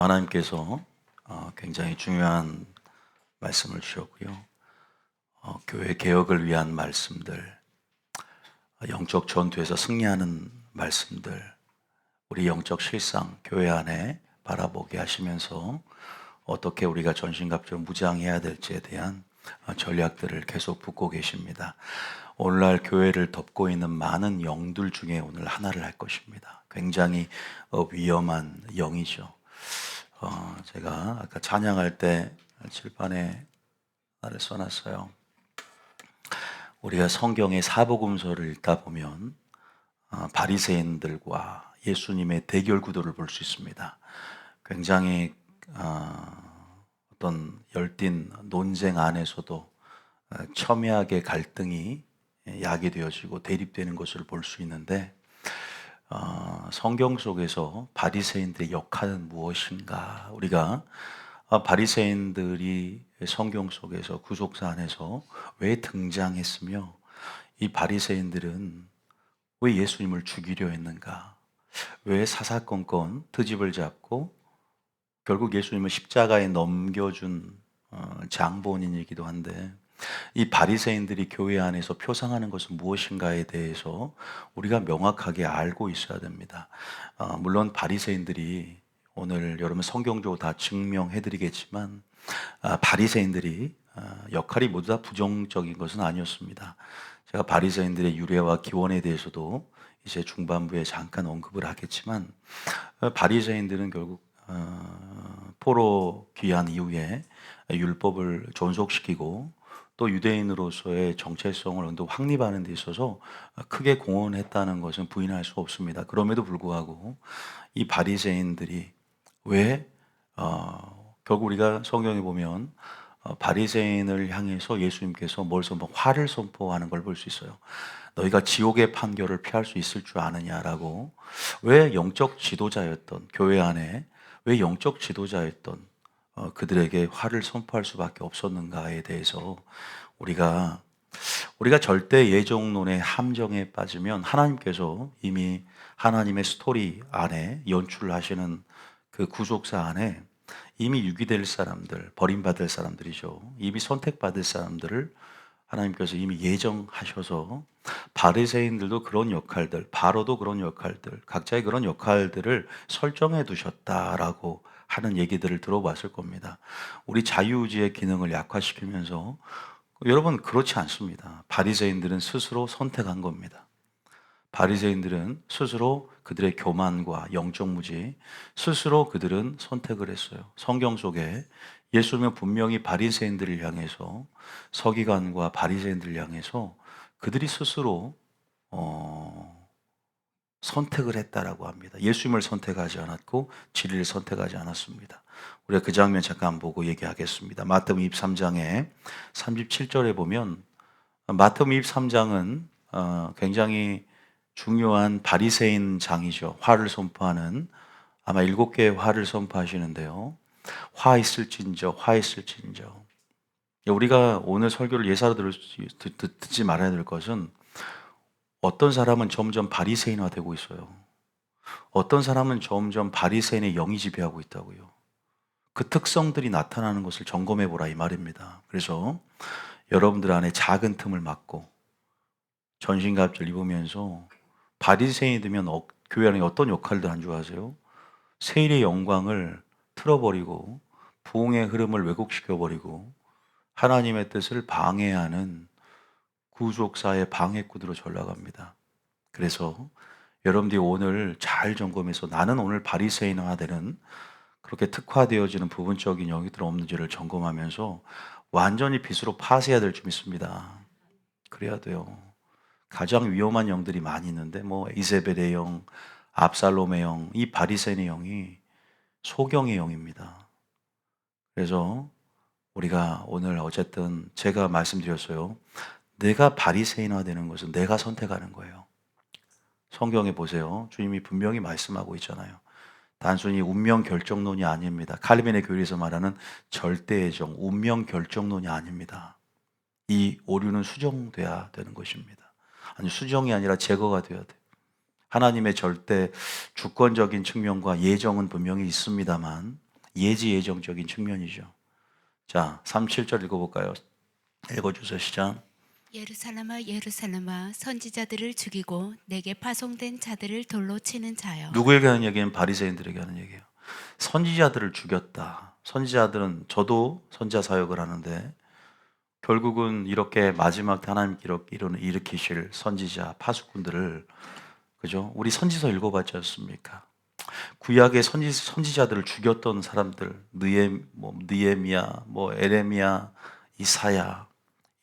하나님께서 굉장히 중요한 말씀을 주셨고요. 교회 개혁을 위한 말씀들, 영적 전투에서 승리하는 말씀들, 우리 영적 실상, 교회 안에 바라보게 하시면서 어떻게 우리가 전신갑주로 무장해야 될지에 대한 전략들을 계속 붓고 계십니다. 오늘날 교회를 덮고 있는 많은 영들 중에 오늘 하나를 할 것입니다. 굉장히 위험한 영이죠. 제가 아까 찬양할 때 칠판에 하나를 써놨어요. 우리가 성경의 사복음서를 읽다 보면 바리새인들과 예수님의 대결 구도를 볼 수 있습니다. 굉장히 어떤 열띤 논쟁 안에서도 첨예하게 갈등이 야기되어지고 대립되는 것을 볼 수 있는데 성경 속에서 바리새인들의 역할은 무엇인가? 우리가 바리새인들이 성경 속에서 구속사 안에서 왜 등장했으며 이 바리새인들은 왜 예수님을 죽이려 했는가? 왜 사사건건 트집을 잡고 결국 예수님을 십자가에 넘겨준 장본인이기도 한데 이 바리새인들이 교회 안에서 표상하는 것은 무엇인가에 대해서 우리가 명확하게 알고 있어야 됩니다. 물론 바리새인들이 오늘 여러분 성경적으로 다 증명해드리겠지만 바리새인들이 역할이 모두 다 부정적인 것은 아니었습니다. 제가 바리새인들의 유래와 기원에 대해서도 이제 중반부에 잠깐 언급을 하겠지만 바리새인들은 결국 포로 귀환 이후에 율법을 존속시키고 또 유대인으로서의 정체성을 언더 확립하는 데 있어서 크게 공헌했다는 것은 부인할 수 없습니다. 그럼에도 불구하고 이 바리새인들이 왜 결국 우리가 성경에 보면 바리새인을 향해서 예수님께서 뭘 화를 선포하는 걸 볼 수 있어요. 너희가 지옥의 판결을 피할 수 있을 줄 아느냐라고. 왜 영적 지도자였던 교회 안에 왜 영적 지도자였던 그들에게 화를 선포할 수밖에 없었는가에 대해서 우리가 절대 예정론의 함정에 빠지면 하나님께서 이미 하나님의 스토리 안에 연출을 하시는 그 구속사 안에 이미 유기될 사람들, 버림받을 사람들이죠. 이미 선택받을 사람들을 하나님께서 이미 예정하셔서 바리새인들도 그런 역할들, 바로도 그런 역할들, 각자의 그런 역할들을 설정해 두셨다라고 하는 얘기들을 들어봤을 겁니다. 우리 자유의지의 기능을 약화시키면서 여러분 그렇지 않습니다. 바리새인들은 스스로 선택한 겁니다. 바리새인들은 스스로 그들의 교만과 영적 무지, 스스로 그들은 선택을 했어요. 성경 속에 예수님은 분명히 바리새인들을 향해서 서기관과 바리새인들을 향해서 그들이 스스로 선택을 했다라고 합니다. 예수님을 선택하지 않았고 진리를 선택하지 않았습니다. 우리가 그 장면 잠깐 보고 얘기하겠습니다. 마태복음 23장에 37절에 보면 마태복음 23장은 굉장히 중요한 바리새인 장이죠. 화를 선포하는 아마 7개의 화를 선포하시는데요. 화 있을진저, 화 있을진저. 우리가 오늘 설교를 예사로 듣지 말아야 될 것은 어떤 사람은 점점 바리새인화 되고 있어요. 어떤 사람은 점점 바리새인의 영이 지배하고 있다고요. 그 특성들이 나타나는 것을 점검해 보라 이 말입니다. 그래서 여러분들 안에 작은 틈을 막고 전신갑주를 입으면서 바리새인이 되면 교회 안에 어떤 역할들 한 줄 아세요? 세일의 영광을 틀어버리고 부흥의 흐름을 왜곡시켜버리고 하나님의 뜻을 방해하는 구속사의 방해꾼으로 전락합니다. 그래서 여러분들이 오늘 잘 점검해서 나는 오늘 바리새인화 되는 그렇게 특화되어지는 부분적인 영이들 없는지를 점검하면서 완전히 빛으로 파쇄해야 될 줄 믿습니다. 그래야 돼요. 가장 위험한 영들이 많이 있는데 뭐 이세벨의 영, 압살롬의 영, 이 바리새인의 영이 소경의 영입니다. 그래서 우리가 오늘 어쨌든 제가 말씀드렸어요. 내가 바리새인화 되는 것은 내가 선택하는 거예요. 성경에 보세요. 주님이 분명히 말씀하고 있잖아요. 단순히 운명 결정론이 아닙니다. 칼빈의 교리에서 말하는 절대의 정, 운명 결정론이 아닙니다. 이 오류는 수정돼야 되는 것입니다. 아니 수정이 아니라 제거가 돼야 돼요. 하나님의 절대 주권적인 측면과 예정은 분명히 있습니다만 예지 예정적인 측면이죠. 자, 37절 읽어볼까요? 읽어주세요. 시작. 예루살렘아 예루살렘아 선지자들을 죽이고 내게 파송된 자들을 돌로 치는 자여. 누구에게 하는 얘기는 바리새인들에게 하는 얘기예요. 선지자들을 죽였다. 선지자들은 저도 선지자 사역을 하는데 결국은 이렇게 마지막 때 하나님 일으키실 선지자 파수꾼들을, 그죠? 우리 선지서 읽어봤지 않습니까? 구약의 선지자들을 죽였던 사람들, 느헤미야, 에레미야,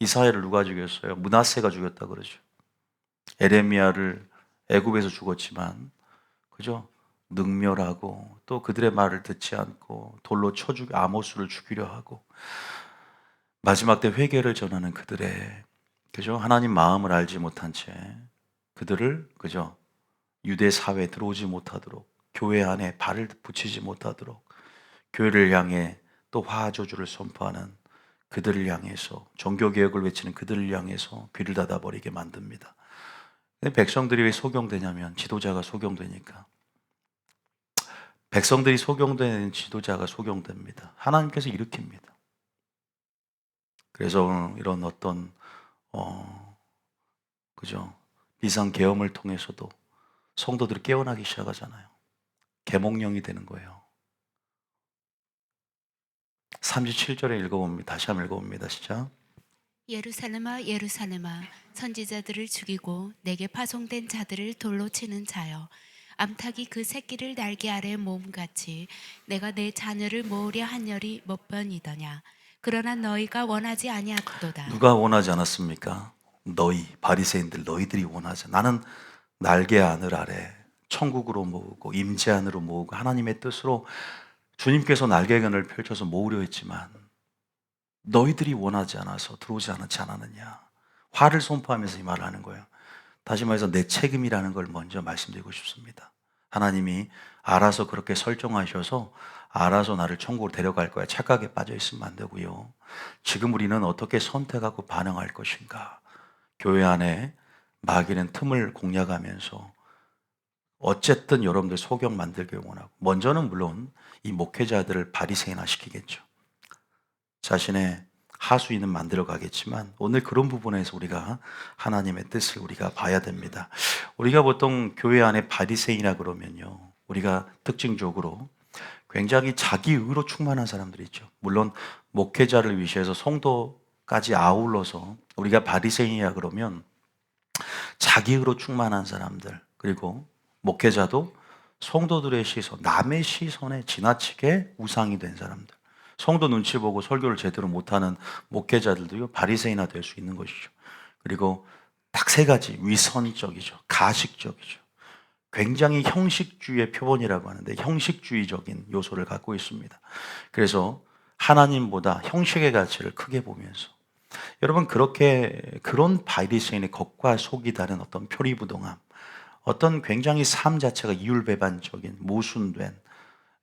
이사야를 누가 죽였어요? 므낫세가 죽였다 그러죠. 에레미야를 애굽에서 죽었지만, 그죠? 능멸하고 또 그들의 말을 듣지 않고 돌로 쳐 죽여 아모스를 죽이려 하고, 마지막 때 회개를 전하는 그들의, 그죠? 하나님 마음을 알지 못한 채 그들을, 그죠? 유대 사회에 들어오지 못하도록, 교회 안에 발을 붙이지 못하도록, 교회를 향해 또 화저주를 선포하는 그들을 향해서, 종교개혁을 외치는 그들을 향해서 귀를 닫아버리게 만듭니다. 근데 백성들이 왜 소경되냐면 지도자가 소경되니까. 백성들이 소경되는 지도자가 소경됩니다. 하나님께서 일으킵니다. 그래서 오늘 이런 어떤 그죠? 비상계엄을 통해서도 성도들이 깨어나기 시작하잖아요. 계몽령이 되는 거예요. 37절에 읽어봅니다. 다시 한번 읽어봅니다. 시작. 예루살렘아 예루살렘아 선지자들을 죽이고 내게 파송된 자들을 돌로 치는 자여. 암탉이 그 새끼를 날개 아래 모음같이 내가 내 자녀를 모으려 한 열이 몇 번이더냐. 그러나 너희가 원하지 아니하도다. 누가 원하지 않았습니까? 너희 바리새인들, 너희들이 원하지. 나는 날개 하늘 아래 천국으로 모으고 임재 안으로 모으고 하나님의 뜻으로 주님께서 날개근을 펼쳐서 모으려 했지만 너희들이 원하지 않아서 들어오지 않지 않았느냐. 화를 선포하면서 이 말을 하는 거예요. 다시 말해서 내 책임이라는 걸 먼저 말씀드리고 싶습니다. 하나님이 알아서 그렇게 설정하셔서 알아서 나를 천국으로 데려갈 거야. 착각에 빠져 있으면 안 되고요. 지금 우리는 어떻게 선택하고 반응할 것인가. 교회 안에 마귀는 틈을 공략하면서 어쨌든 여러분들 소경 만들기 원하고, 먼저는 물론 이 목회자들을 바리새인화 시키겠죠. 자신의 하수인은 만들어 가겠지만 오늘 그런 부분에서 우리가 하나님의 뜻을 우리가 봐야 됩니다. 우리가 보통 교회 안에 바리새인이라 그러면요, 우리가 특징적으로 굉장히 자기의로 충만한 사람들이 있죠. 물론 목회자를 위시해서 성도까지 아울러서 우리가 바리새인이라 그러면 자기의로 충만한 사람들, 그리고 목회자도 성도들의 시선, 남의 시선에 지나치게 우상이 된 사람들, 성도 눈치 보고 설교를 제대로 못하는 목회자들도요, 바리새인화 될 수 있는 것이죠. 그리고 딱 세 가지, 위선적이죠, 가식적이죠, 굉장히 형식주의의 표본이라고 하는데 형식주의적인 요소를 갖고 있습니다. 그래서 하나님보다 형식의 가치를 크게 보면서, 여러분 그렇게 그런 바리새인의 겉과 속이 다른 어떤 표리부동함, 어떤 굉장히 삶 자체가 이율배반적인 모순된,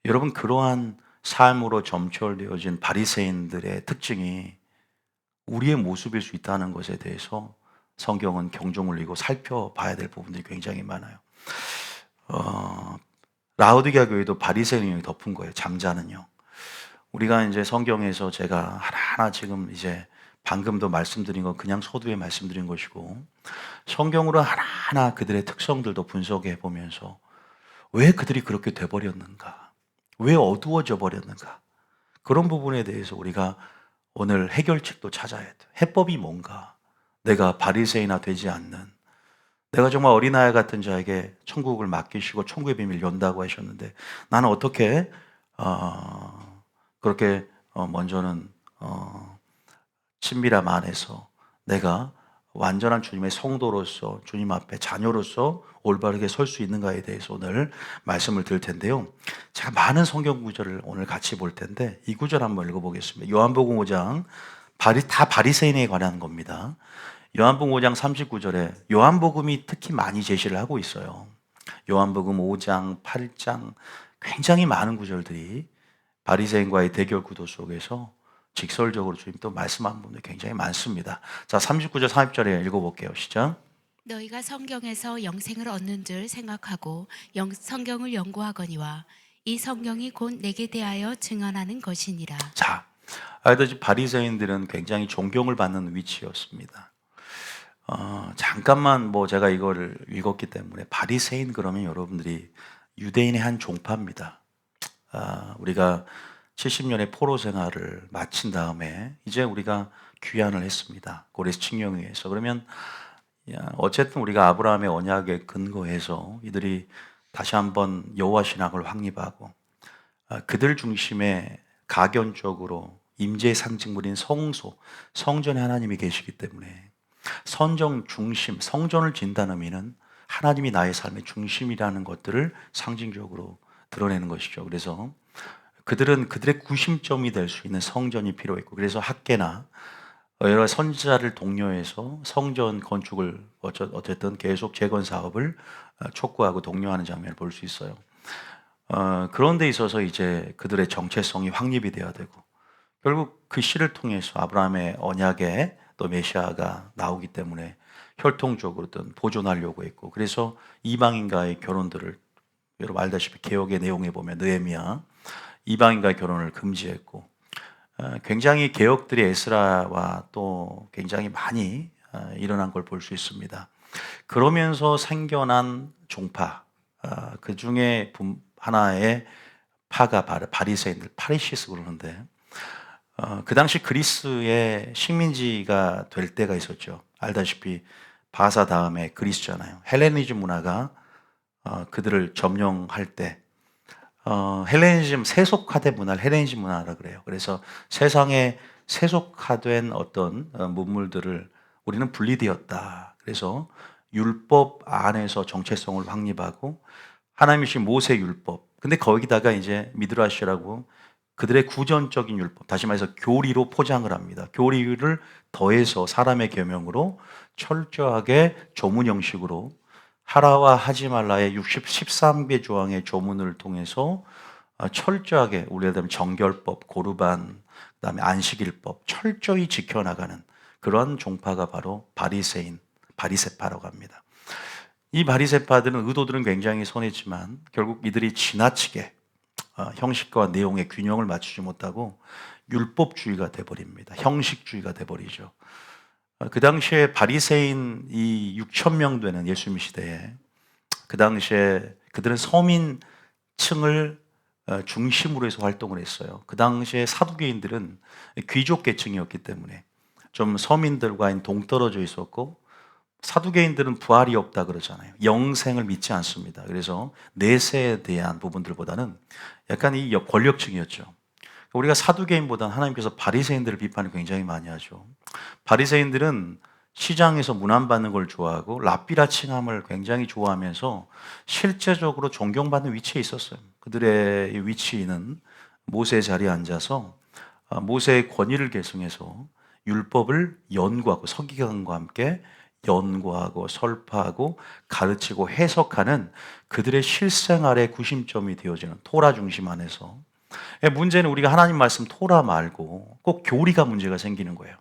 여러분 그러한 삶으로 점철되어진 바리새인들의 특징이 우리의 모습일 수 있다는 것에 대해서 성경은 경종을 울리고 살펴봐야 될 부분들이 굉장히 많아요. 라오디게아 교회도 바리새인이 덮은 거예요. 잠자는 영. 우리가 이제 성경에서 제가 하나하나 지금 이제 방금도 말씀드린 건 그냥 서두에 말씀드린 것이고, 성경으로 하나하나 그들의 특성들도 분석해 보면서 왜 그들이 그렇게 돼버렸는가, 왜 어두워져 버렸는가, 그런 부분에 대해서 우리가 오늘 해결책도 찾아야 돼. 해법이 뭔가, 내가 바리새인화 되지 않는, 내가 정말 어린아이 같은 자에게 천국을 맡기시고 천국의 비밀 연다고 하셨는데 나는 어떻게 그렇게 먼저는 친밀함 안에서 내가 완전한 주님의 성도로서, 주님 앞에 자녀로서 올바르게 설 수 있는가에 대해서 오늘 말씀을 드릴 텐데요. 제가 많은 성경 구절을 오늘 같이 볼 텐데 이 구절 한번 읽어보겠습니다. 요한복음 5장, 다 바리새인에 관한 겁니다. 요한복음 5장 39절에 요한복음이 특히 많이 제시를 하고 있어요. 요한복음 5장, 8장 굉장히 많은 구절들이 바리새인과의 대결 구도 속에서 직설적으로 주님 또 말씀한 부분이 굉장히 많습니다. 자, 39절 40절에 읽어볼게요. 시작. 너희가 성경에서 영생을 얻는 줄 생각하고 성경을 연구하거니와 이 성경이 곧 내게 대하여 증언하는 것이니라. 자, 알다시피 바리새인들은 굉장히 존경을 받는 위치였습니다. 잠깐만 제가 이거를 읽었기 때문에 바리새인 그러면 여러분들이 유대인의 한 종파입니다. 우리가 70년의 포로 생활을 마친 다음에 이제 우리가 귀환을 했습니다. 고레스 칙령에 의해서. 그러면 어쨌든 우리가 아브라함의 언약에 근거해서 이들이 다시 한번 여호와 신앙을 확립하고 그들 중심에 가견적으로 임재의 상징물인 성소, 성전에 하나님이 계시기 때문에 선정 중심, 성전을 진다는 의미는 하나님이 나의 삶의 중심이라는 것들을 상징적으로 드러내는 것이죠. 그래서 그들은 그들의 구심점이 될 수 있는 성전이 필요했고, 그래서 학계나 여러 선지자를 독려해서 성전 건축을 어쨌든 계속 재건 사업을 촉구하고 독려하는 장면을 볼 수 있어요. 그런 데 있어서 이제 그들의 정체성이 확립이 되어야 되고, 결국 그 시를 통해서 아브라함의 언약에 또 메시아가 나오기 때문에 혈통적으로든 보존하려고 했고, 그래서 이방인과의 결혼들을 여러분 알다시피 개혁의 내용에 보면 느헤미야 이방인과의 결혼을 금지했고, 굉장히 개혁들이 에스라와 또 굉장히 많이 일어난 걸 볼 수 있습니다. 그러면서 생겨난 종파, 그 중에 하나의 파가 바리새인들, 파리시스 그러는데, 그 당시 그리스의 식민지가 될 때가 있었죠. 알다시피 바사 다음에 그리스잖아요. 헬레니즘 문화가 그들을 점령할 때 헬레니즘 세속화된 문화를 헬레니즘 문화라 그래요. 그래서 세상에 세속화된 어떤 문물들을 우리는 분리되었다. 그래서 율법 안에서 정체성을 확립하고 하나님이신 모세 율법. 근데 거기다가 이제 미드라시라고 그들의 구전적인 율법, 다시 말해서 교리로 포장을 합니다. 교리를 더해서 사람의 계명으로 철저하게 조문 형식으로 하라와 하지 말라의 13개 조항의 조문을 통해서 철저하게 우리가 되면 정결법, 고르반, 그다음에 안식일법 철저히 지켜나가는 그런 종파가 바로 바리새인, 바리새파라고 합니다. 이 바리새파들은 의도들은 굉장히 선했지만 결국 이들이 지나치게 형식과 내용의 균형을 맞추지 못하고 율법주의가 돼버립니다. 형식주의가 돼버리죠. 그 당시에 바리새인 이 6천 명 되는 예수님 시대에 그 당시에 그들은 서민층을 중심으로 해서 활동을 했어요. 그 당시에 사두개인들은 귀족 계층이었기 때문에 좀 서민들과는 동떨어져 있었고, 사두개인들은 부활이 없다 그러잖아요. 영생을 믿지 않습니다. 그래서 내세에 대한 부분들보다는 약간 이 권력층이었죠. 우리가 사두개인보다는 하나님께서 바리새인들을 비판을 굉장히 많이 하죠. 바리새인들은 시장에서 문안받는 걸 좋아하고 랍비라 칭함을 굉장히 좋아하면서 실제적으로 존경받는 위치에 있었어요. 그들의 위치는 모세의 자리에 앉아서 모세의 권위를 계승해서 율법을 연구하고 서기관과 함께 연구하고 설파하고 가르치고 해석하는 그들의 실생활의 구심점이 되어지는 토라 중심 안에서, 문제는 우리가 하나님 말씀 토라 말고 꼭 교리가 문제가 생기는 거예요.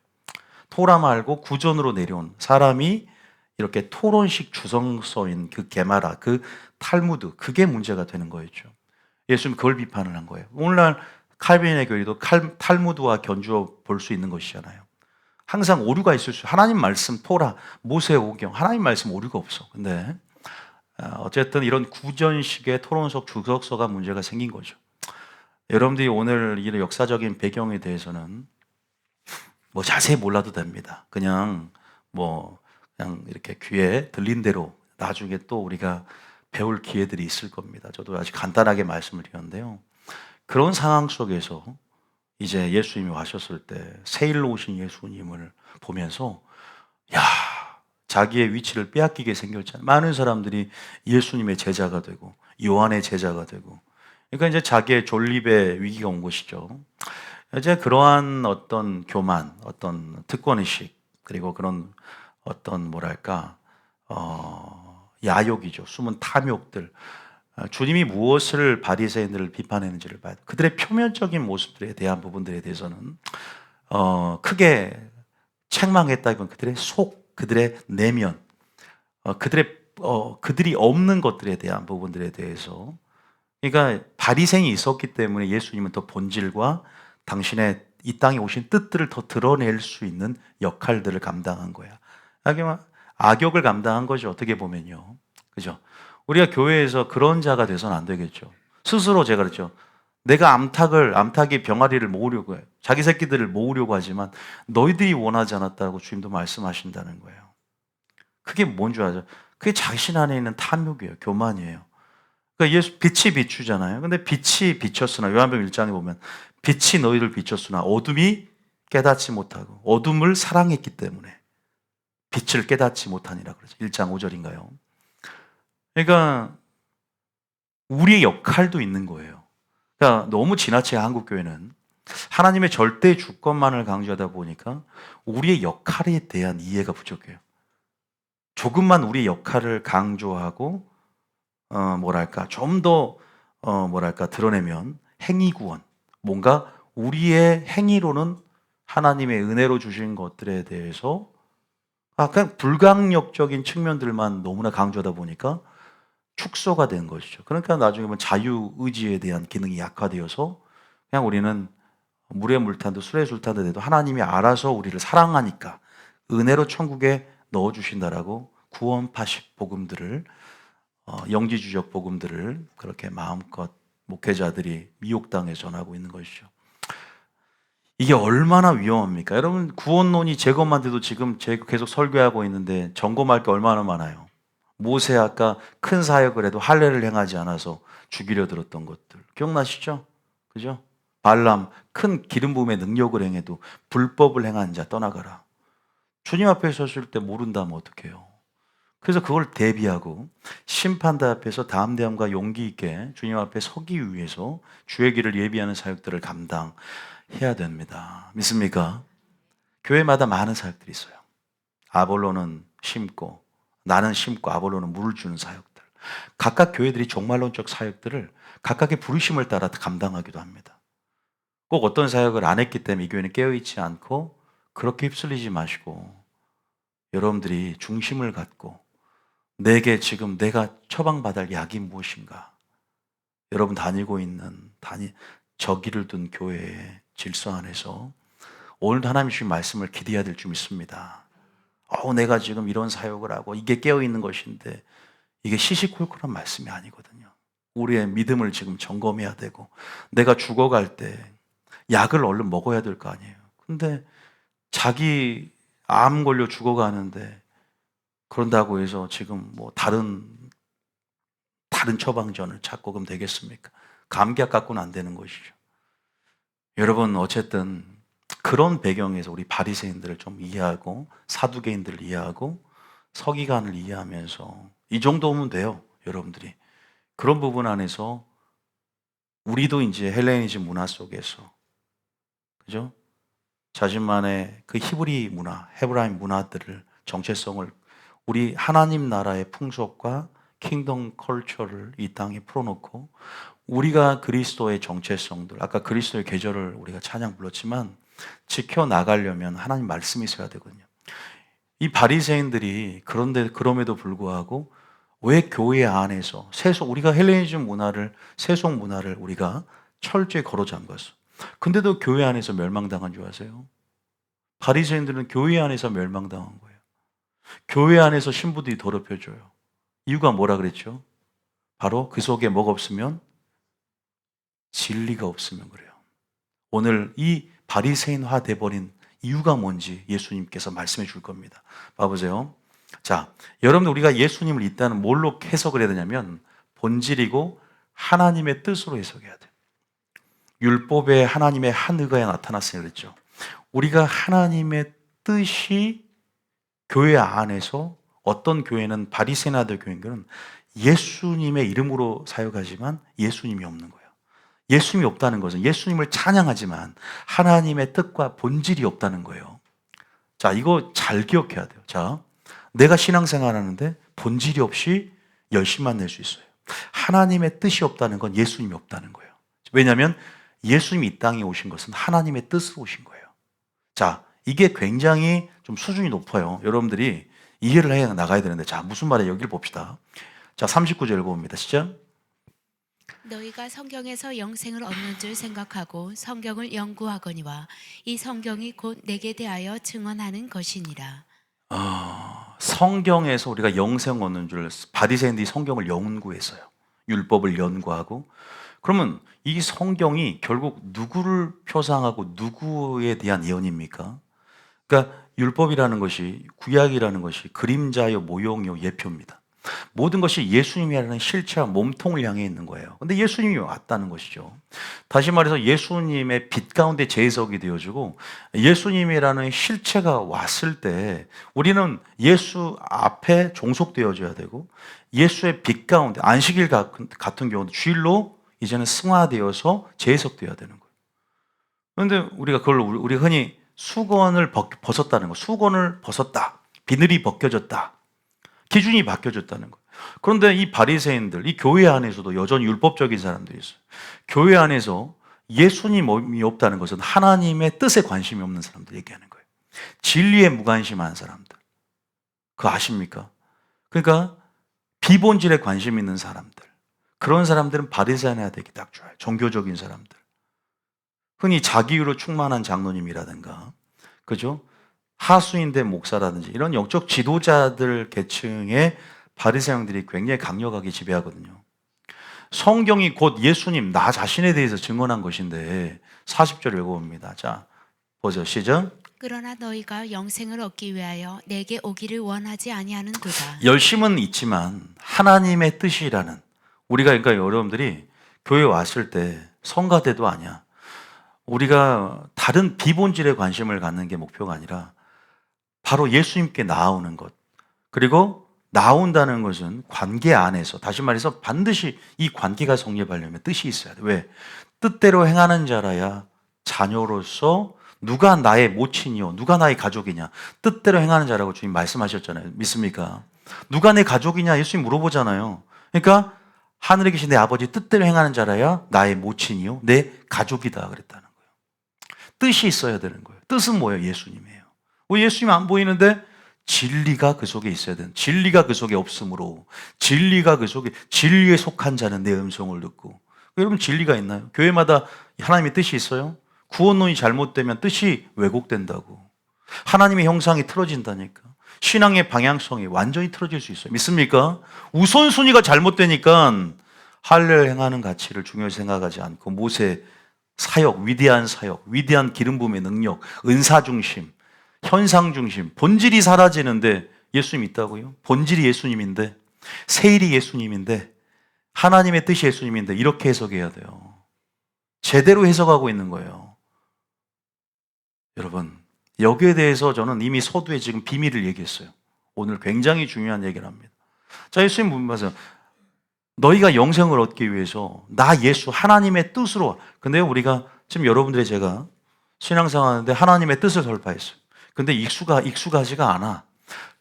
토라 말고 구전으로 내려온 사람이 이렇게 토론식 주성서인 그 게마라, 그 탈무드, 그게 문제가 되는 거였죠. 예수님 그걸 비판을 한 거예요. 오늘날 칼빈의 교리도 탈무드와 견주어 볼 수 있는 것이잖아요. 항상 오류가 있을 수, 하나님 말씀 토라, 모세 오경, 하나님 말씀 오류가 없어. 근데 어쨌든 이런 구전식의 토론석 주석서가 문제가 생긴 거죠. 여러분들이 오늘 이런 역사적인 배경에 대해서는 자세히 몰라도 됩니다. 그냥 이렇게 귀에 들린 대로 나중에 또 우리가 배울 기회들이 있을 겁니다. 저도 아주 간단하게 말씀을 드렸는데요. 그런 상황 속에서 이제 예수님이 와셨을 때 세일로 오신 예수님을 보면서 자기의 위치를 빼앗기게 생겼잖아요. 많은 사람들이 예수님의 제자가 되고 요한의 제자가 되고, 그러니까 이제 자기의 존립의 위기가 온 것이죠. 이제 그러한 어떤 교만, 어떤 특권의식, 그리고 그런 어떤 야욕이죠. 숨은 탐욕들. 주님이 무엇을 바리새인들을 비판했는지를 봐야 돼요. 그들의 표면적인 모습들에 대한 부분들에 대해서는 크게 책망했다기보다는 그들의 속, 그들의 내면, 그들이 없는 것들에 대한 부분들에 대해서 그러니까 바리새인이 있었기 때문에 예수님은 더 본질과 당신의 이 땅에 오신 뜻들을 더 드러낼 수 있는 역할들을 감당한 거야. 악역을 감당한 거죠. 어떻게 보면요. 그죠? 우리가 교회에서 그런 자가 돼서는 안 되겠죠. 스스로 제가 그랬죠. 내가 암탉이 병아리를 모으려고 해요. 자기 새끼들을 모으려고 하지만 너희들이 원하지 않았다고 주님도 말씀하신다는 거예요. 그게 뭔 줄 아죠? 그게 자신 안에 있는 탐욕이에요. 교만이에요. 그러니까 예수 빛이 비추잖아요. 근데 빛이 비쳤으나 요한복음 1장에 보면 빛이 너희를 비췄으나 어둠이 깨닫지 못하고 어둠을 사랑했기 때문에 빛을 깨닫지 못하니라 그러죠. 1장 5절인가요? 그러니까 우리의 역할도 있는 거예요. 그러니까 너무 지나치게 한국 교회는 하나님의 절대 주권만을 강조하다 보니까 우리의 역할에 대한 이해가 부족해요. 조금만 우리의 역할을 강조하고 좀 더 드러내면 행위 구원, 뭔가 우리의 행위로는 하나님의 은혜로 주신 것들에 대해서 그냥 불강력적인 측면들만 너무나 강조하다 보니까 축소가 된 것이죠. 그러니까 나중에 보면 자유의지에 대한 기능이 약화되어서 그냥 우리는 물에 물 타도 술에 술 타도 돼도 하나님이 알아서 우리를 사랑하니까 은혜로 천국에 넣어주신다라고 구원 파식 복음들을 영지주적 복음들을 그렇게 마음껏 목회자들이 미혹당해 전하고 있는 것이죠. 이게 얼마나 위험합니까? 여러분 구원론이 제것만 돼도 지금 제가 계속 설교하고 있는데 점검할 게 얼마나 많아요. 모세 아까 큰 사역을 해도 할례를 행하지 않아서 죽이려 들었던 것들 기억나시죠? 그죠? 발람 큰 기름 부음의 능력을 행해도 불법을 행한 자 떠나가라. 주님 앞에 섰을 때 모른다면 어떡해요? 그래서 그걸 대비하고 심판대 앞에서 담대함과 용기 있게 주님 앞에 서기 위해서 주의 길을 예비하는 사역들을 감당해야 됩니다. 믿습니까? 교회마다 많은 사역들이 있어요. 아볼로는 심고 나는 심고 아볼로는 물을 주는 사역들. 각각 교회들이 종말론적 사역들을 각각의 부르심을 따라 감당하기도 합니다. 꼭 어떤 사역을 안 했기 때문에 이 교회는 깨어있지 않고 그렇게 휩쓸리지 마시고 여러분들이 중심을 갖고 내게 지금 내가 처방받을 약이 무엇인가? 여러분 다니고 있는 저기를 둔 교회의 질서 안에서 오늘도 하나님 주신 말씀을 기대해야 될 줄 믿습니다. 내가 지금 이런 사역을 하고 이게 깨어있는 것인데 이게 시시콜콜한 말씀이 아니거든요. 우리의 믿음을 지금 점검해야 되고 내가 죽어갈 때 약을 얼른 먹어야 될 거 아니에요. 근데 자기 암 걸려 죽어가는데 그런다고 해서 지금 뭐 다른 처방전을 찾고 그럼 되겠습니까? 감기약 갖고는 안 되는 것이죠. 여러분 어쨌든 그런 배경에서 우리 바리새인들을 좀 이해하고 사두개인들을 이해하고 서기관을 이해하면서 이 정도면 돼요. 여러분들이 그런 부분 안에서 우리도 이제 헬레니즘 문화 속에서 그죠? 자신만의 그 히브리 문화, 헤브라임 문화들을 정체성을 우리 하나님 나라의 풍속과 킹덤 컬처를 이 땅에 풀어놓고 우리가 그리스도의 정체성들, 아까 그리스도의 계절을 우리가 찬양 불렀지만 지켜나가려면 하나님 말씀이 있어야 되거든요. 이 바리새인들이 그럼에도 불구하고 왜 교회 안에서 우리가 헬레니즘 문화를 세속 문화를 우리가 철저히 걸어잠갔어. 근데도 교회 안에서 멸망당한 줄 아세요? 바리새인들은 교회 안에서 멸망당한 거예요. 교회 안에서 신부들이 더럽혀져요. 이유가 뭐라 그랬죠? 바로 그 속에 뭐가 없으면 진리가 없으면 그래요. 오늘 이 바리새인화 돼버린 이유가 뭔지 예수님께서 말씀해 줄 겁니다. 봐보세요. 자, 여러분들 우리가 예수님을 일단은 뭘로 해석을 해야 되냐면 본질이고 하나님의 뜻으로 해석해야 돼요. 율법에 하나님의 한 의가 나타났으니 그랬죠. 우리가 하나님의 뜻이 교회 안에서 어떤 교회는 바리새인화된 교회는 예수님의 이름으로 사역하지만 예수님이 없는 거예요. 예수님이 없다는 것은 예수님을 찬양하지만 하나님의 뜻과 본질이 없다는 거예요. 자, 이거 잘 기억해야 돼요. 자, 내가 신앙생활 하는데 본질이 없이 열심만 낼 수 있어요. 하나님의 뜻이 없다는 건 예수님이 없다는 거예요. 왜냐하면 예수님이 이 땅에 오신 것은 하나님의 뜻으로 오신 거예요. 자, 이게 굉장히 좀 수준이 높아요. 여러분들이 이해를 해 나가야 되는데, 자, 무슨 말이에요? 여기를 봅시다. 자, 39절 봅니다. 시작. 너희가 성경에서 영생을 얻는 줄 생각하고 성경을 연구하거니와 이 성경이 곧 내게 대하여 증언하는 것이니라. 성경에서 우리가 영생 얻는 줄 바리새인들이 성경을 연구했어요. 율법을 연구하고. 그러면 이 성경이 결국 누구를 표상하고 누구에 대한 예언입니까? 그러니까 율법이라는 것이, 구약이라는 것이 그림자요 모형요 예표입니다. 모든 것이 예수님이라는 실체와 몸통을 향해 있는 거예요. 근데 예수님이 왔다는 것이죠. 다시 말해서 예수님의 빛 가운데 재해석이 되어지고 예수님이라는 실체가 왔을 때 우리는 예수 앞에 종속되어져야 되고 예수의 빛 가운데 안식일 같은 경우도 주일로 이제는 승화되어서 재해석되어야 되는 거예요. 그런데 우리가 그걸 우리 흔히 수건을 벗었다는 거, 수건을 벗었다, 비늘이 벗겨졌다, 기준이 바뀌어졌다는 거예요. 그런데 이 바리새인들, 이 교회 안에서도 여전히 율법적인 사람들이 있어요. 교회 안에서 예수님이 없다는 것은 하나님의 뜻에 관심이 없는 사람들 얘기하는 거예요. 진리에 무관심한 사람들. 그거 아십니까? 그러니까 비본질에 관심 있는 사람들. 그런 사람들은 바리새인해야 되기 딱 좋아요. 종교적인 사람들. 흔히 자기유로 충만한 장로님이라든가, 그죠? 하수인대 목사라든지 이런 영적 지도자들 계층의 바리새인들이 굉장히 강력하게 지배하거든요. 성경이 곧 예수님, 나 자신에 대해서 증언한 것인데 40절 읽어봅니다. 자, 보죠. 시작. 그러나 너희가 영생을 얻기 위하여 내게 오기를 원하지 아니하는도다. 열심은 있지만 하나님의 뜻이라는, 우리가 그러니까 여러분들이 교회 왔을 때 성가대도 아니야. 우리가 다른 비본질에 관심을 갖는 게 목표가 아니라 바로 예수님께 나아오는 것. 그리고 나온다는 것은 관계 안에서, 다시 말해서 반드시 이 관계가 성립하려면 뜻이 있어야 돼. 왜? 뜻대로 행하는 자라야 자녀로서 누가 나의 모친이요, 누가 나의 가족이냐, 뜻대로 행하는 자라고 주님 말씀하셨잖아요. 믿습니까? 누가 내 가족이냐 예수님 물어보잖아요. 그러니까 하늘에 계신 내 아버지 뜻대로 행하는 자라야 나의 모친이요, 내 가족이다 그랬다는 거예요. 뜻이 있어야 되는 거예요. 뜻은 뭐예요? 예수님이에요. 왜 예수님 안 보이는데? 진리가 그 속에 있어야 되는, 진리가 그 속에 없으므로, 진리가 그 속에, 진리에 속한 자는 내 음성을 듣고. 여러분, 진리가 있나요? 교회마다 하나님의 뜻이 있어요? 구원론이 잘못되면 뜻이 왜곡된다고. 하나님의 형상이 틀어진다니까. 신앙의 방향성이 완전히 틀어질 수 있어요. 믿습니까? 우선순위가 잘못되니까 할례를 행하는 가치를 중요히 생각하지 않고 모세 사역, 위대한 사역, 위대한 기름 부음의 능력, 은사 중심, 현상 중심, 본질이 사라지는데 예수님 있다고요? 본질이 예수님인데, 세일이 예수님인데, 하나님의 뜻이 예수님인데 이렇게 해석해야 돼요. 제대로 해석하고 있는 거예요. 여러분, 여기에 대해서 저는 이미 서두에 지금 비밀을 얘기했어요. 오늘 굉장히 중요한 얘기를 합니다. 자, 예수님 보면서 너희가 영생을 얻기 위해서 나 예수 하나님의 뜻으로, 근데 우리가 지금 여러분들의 제가 신앙생활 하는데 하나님의 뜻을 설파했어요. 근데 익숙하지가 않아.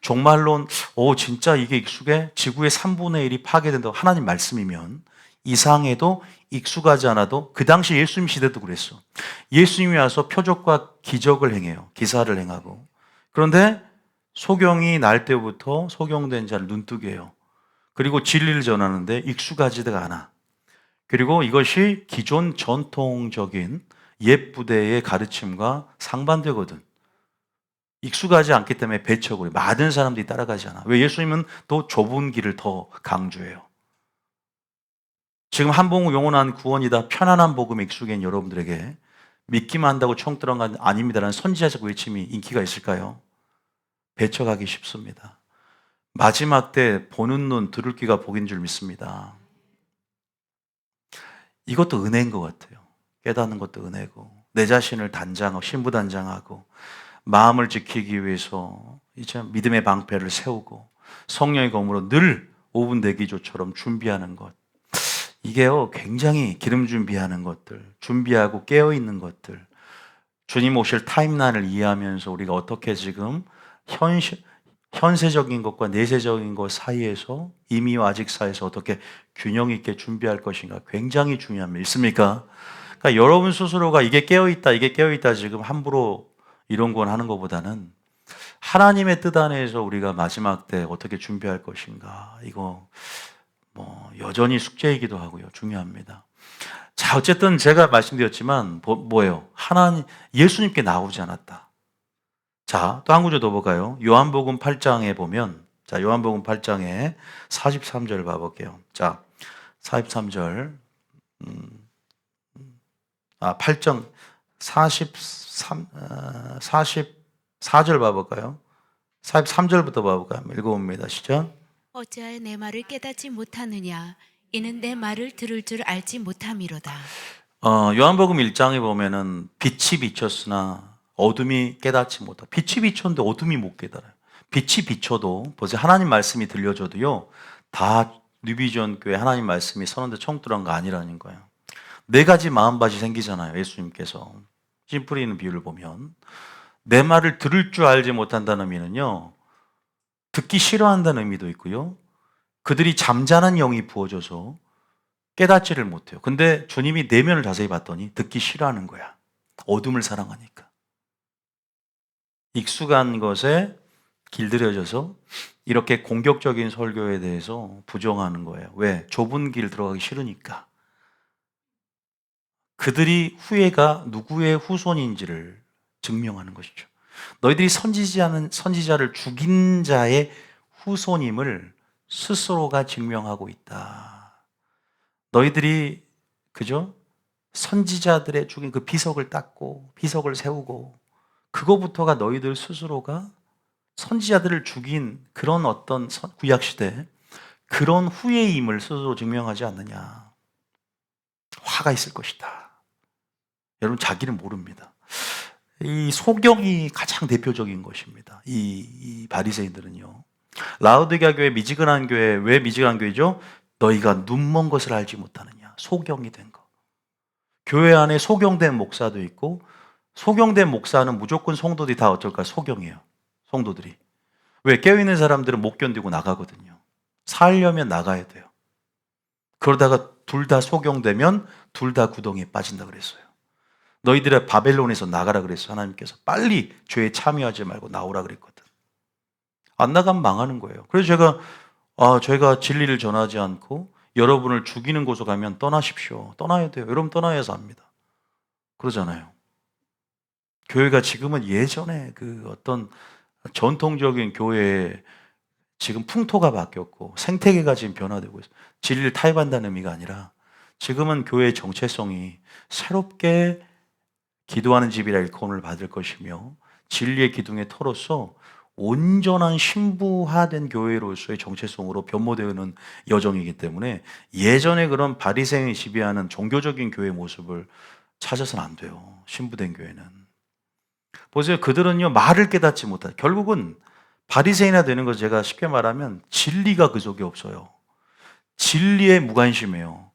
종말론, 진짜 이게 익숙해? 지구의 3분의 1이 파괴된다고 하나님 말씀이면 이상해도 익숙하지 않아도 그 당시 예수님 시대도 그랬어. 예수님이 와서 표적과 기적을 행해요. 기사를 행하고. 그런데 소경이 날 때부터 소경된 자를 눈뜨게 해요. 그리고 진리를 전하는데 익숙하지가 않아. 그리고 이것이 기존 전통적인 옛 부대의 가르침과 상반되거든. 익숙하지 않기 때문에 배척을, 많은 사람들이 따라가지 않아. 왜? 예수님은 또 좁은 길을 더 강조해요. 지금 한복을 영원한 구원이다, 편안한 복음에 익숙한 여러분들에게 믿기만 한다고 총 들어간 건 아닙니다라는 선지자적 외침이 인기가 있을까요? 배척하기 쉽습니다. 마지막 때 보는 눈, 들을 귀가 복인 줄 믿습니다. 이것도 은혜인 것 같아요. 깨닫는 것도 은혜고, 내 자신을 단장하고 신부단장하고 마음을 지키기 위해서 이제 믿음의 방패를 세우고 성령의 검으로 늘 5분 대기조처럼 준비하는 것. 이게요, 굉장히 기름 준비하는 것들, 준비하고 깨어있는 것들, 주님 오실 타임라인을 이해하면서 우리가 어떻게 지금 현세적인 것과 내세적인 것 사이에서, 이미와 아직 사이에서 어떻게 균형 있게 준비할 것인가 굉장히 중요합니다. 있습니까? 그러니까 여러분 스스로가 이게 깨어있다 지금 함부로 이런 건 하는 것보다는 하나님의 뜻 안에서 우리가 마지막 때 어떻게 준비할 것인가, 이거 여전히 숙제이기도 하고요. 중요합니다. 자, 어쨌든 제가 말씀드렸지만 뭐예요? 하나님 예수님께 나오지 않았다. 자, 또 한 구절 더 볼까요? 요한복음 8장에 보면, 자, 요한복음 8장에 43절 봐볼게요. 자, 43절, 8장 44절 봐볼까요? 43절부터 봐볼까요? 읽어봅니다. 시작. 어찌하여 내 말을 깨닫지 못하느냐? 이는 내 말을 들을 줄 알지 못함이로다. 요한복음 1장에 보면은 빛이 비쳤으나 어둠이 깨닫지 못하고, 빛이 비쳤는데 어둠이 못 깨달아요. 빛이 비쳐도 보세요. 하나님 말씀이 들려줘도요, 다 뉴비전 교회 하나님 말씀이 선언대 청뚫한 거 아니라는 거예요. 네 가지 마음밭이 생기잖아요. 예수님께서 씨 뿌리는 비유를 보면 내 말을 들을 줄 알지 못한다는 의미는요, 듣기 싫어한다는 의미도 있고요, 그들이 잠자는 영이 부어져서 깨닫지를 못해요. 근데 주님이 내면을 자세히 봤더니 듣기 싫어하는 거야. 어둠을 사랑하니까. 익숙한 것에 길들여져서 이렇게 공격적인 설교에 대해서 부정하는 거예요. 왜? 좁은 길 들어가기 싫으니까. 그들이 후예가 누구의 후손인지를 증명하는 것이죠. 너희들이 선지자를 죽인 자의 후손임을 스스로가 증명하고 있다. 너희들이 그죠? 선지자들의 죽인 그 비석을 닦고 비석을 세우고 그거부터가 너희들 스스로가 선지자들을 죽인 그런 어떤 구약시대 그런 후예임을 스스로 증명하지 않느냐. 화가 있을 것이다. 여러분 자기는 모릅니다. 이 소경이 가장 대표적인 것입니다. 이 바리새인들은요. 라우디게아 교회 미지근한 교회, 왜 미지근한 교회죠? 너희가 눈먼 것을 알지 못하느냐. 소경이 된 거. 교회 안에 소경된 목사도 있고 소경된 목사는 무조건 성도들이 다 어쩔까? 소경이에요. 성도들이. 왜? 깨어있는 사람들은 못 견디고 나가거든요. 살려면 나가야 돼요. 그러다가 둘 다 소경되면 둘 다 구덩이에 빠진다 그랬어요. 너희들의 바벨론에서 나가라 그랬어요. 하나님께서 빨리 죄에 참여하지 말고 나오라 그랬거든. 안 나가면 망하는 거예요. 그래서 제가 진리를 전하지 않고 여러분을 죽이는 곳으로 가면 떠나십시오. 떠나야 돼요. 여러분 떠나야 삽니다. 그러잖아요. 교회가 지금은 예전에 그 어떤 전통적인 교회의 지금 풍토가 바뀌었고 생태계가 지금 변화되고 있어요. 진리를 타협한다는 의미가 아니라 지금은 교회의 정체성이 새롭게 기도하는 집이라 일컬음을 받을 것이며 진리의 기둥의 터로서 온전한 신부화된 교회로서의 정체성으로 변모되는 여정이기 때문에 예전에 그런 바리새인이 지배하는 종교적인 교회의 모습을 찾아서는 안 돼요. 신부된 교회는. 보세요. 그들은요 말을 깨닫지 못해. 결국은 바리새인화 되는 거 제가 쉽게 말하면 진리가 그 속에 없어요. 진리에 무관심해요.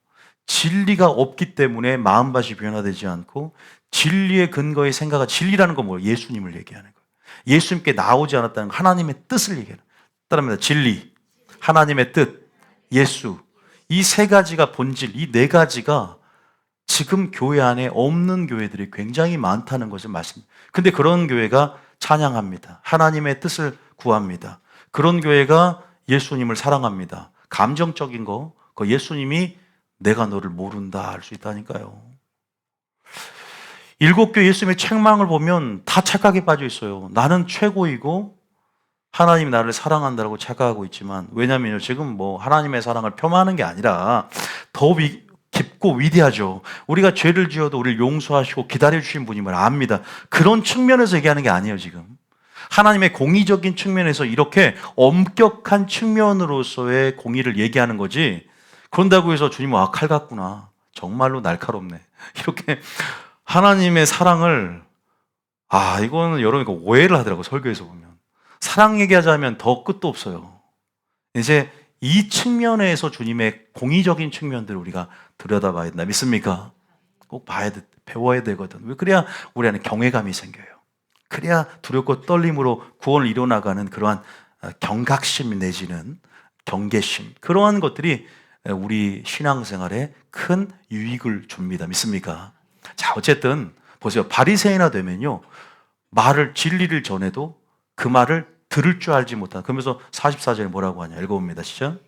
진리가 없기 때문에 마음밭이 변화되지 않고 진리의 근거의 생각은 진리라는 건 뭐예요? 예수님을 얘기하는 거예요. 예수님께 나오지 않았다는 건 하나님의 뜻을 얘기하는 거예요. 따라합니다. 진리, 하나님의 뜻, 예수. 이 세 가지가 본질, 이 네 가지가 지금 교회 안에 없는 교회들이 굉장히 많다는 것을 말씀드립니다. 근데 그런 교회가 찬양합니다. 하나님의 뜻을 구합니다. 그런 교회가 예수님을 사랑합니다. 감정적인 거, 그 예수님이 내가 너를 모른다 할 수 있다니까요. 일곱 교회 예수님의 책망을 보면 다 착각에 빠져 있어요. 나는 최고이고 하나님이 나를 사랑한다고 착각하고 있지만, 왜냐면요, 지금 하나님의 사랑을 폄하하는 게 아니라 더 깊고 위대하죠. 우리가 죄를 지어도 우리를 용서하시고 기다려주신 분임을 압니다. 그런 측면에서 얘기하는 게 아니에요, 지금. 하나님의 공의적인 측면에서 이렇게 엄격한 측면으로서의 공의를 얘기하는 거지, 그런다고 해서 주님은 칼 같구나. 정말로 날카롭네. 이렇게 하나님의 사랑을, 이거는 여러분 오해를 하더라고요, 설교에서 보면. 사랑 얘기하자면 더 끝도 없어요. 이제 이 측면에서 주님의 공의적인 측면들을 우리가 들여다봐야 된다. 믿습니까? 꼭 배워야 되거든. 왜? 그래야 우리 안에 경외감이 생겨요. 그래야 두렵고 떨림으로 구원을 이뤄나가는 그러한 경각심 내지는 경계심, 그러한 것들이 우리 신앙생활에 큰 유익을 줍니다. 믿습니까? 자, 어쨌든 보세요. 바리새인화 되면요, 진리를 전해도 그 말을 들을 줄 알지 못한. 그러면서 44절에 뭐라고 하냐, 읽어봅니다. 시작.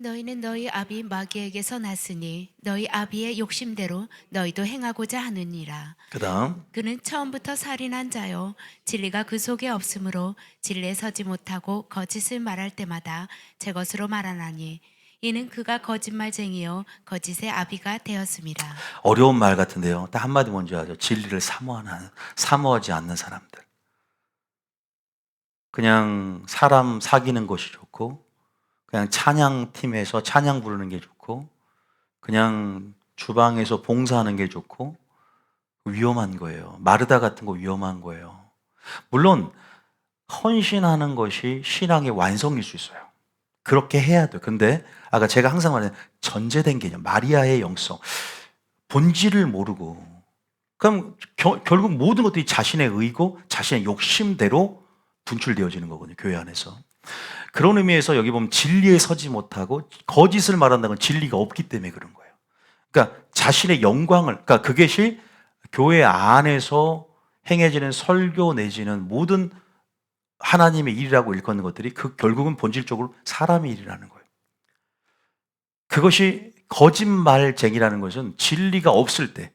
너희는 너희 아비 마귀에게서 났으니 너희 아비의 욕심대로 너희도 행하고자 하느니라. 그 다음 그는 처음부터 살인한 자요 진리가 그 속에 없으므로 진리에 서지 못하고 거짓을 말할 때마다 제 것으로 말하나니 이는 그가 거짓말쟁이요 거짓의 아비가 되었습니다. 어려운 말 같은데요. 딱 한마디 뭔지 아죠? 진리를 사모하지 않는 사람들. 그냥 사람 사귀는 것이 좋고, 그냥 찬양팀에서 찬양 부르는 게 좋고, 그냥 주방에서 봉사하는 게 좋고, 위험한 거예요. 마르다 같은 거 위험한 거예요. 물론 헌신하는 것이 신앙의 완성일 수 있어요. 그렇게 해야 돼요. 근데 아까 제가 항상 말하는 전제된 개념, 마리아의 영성, 본질을 모르고, 그럼 결국 모든 것들이 자신의 의고 자신의 욕심대로 분출되어지는 거거든요. 교회 안에서. 그런 의미에서 여기 보면 진리에 서지 못하고 거짓을 말한다는 건 진리가 없기 때문에 그런 거예요. 그러니까 자신의 영광을, 그러니까 그것이 교회 안에서 행해지는 설교 내지는 모든 하나님의 일이라고 일컫는 것들이 그 결국은 본질적으로 사람의 일이라는 거예요. 그것이 거짓말쟁이라는 것은 진리가 없을 때,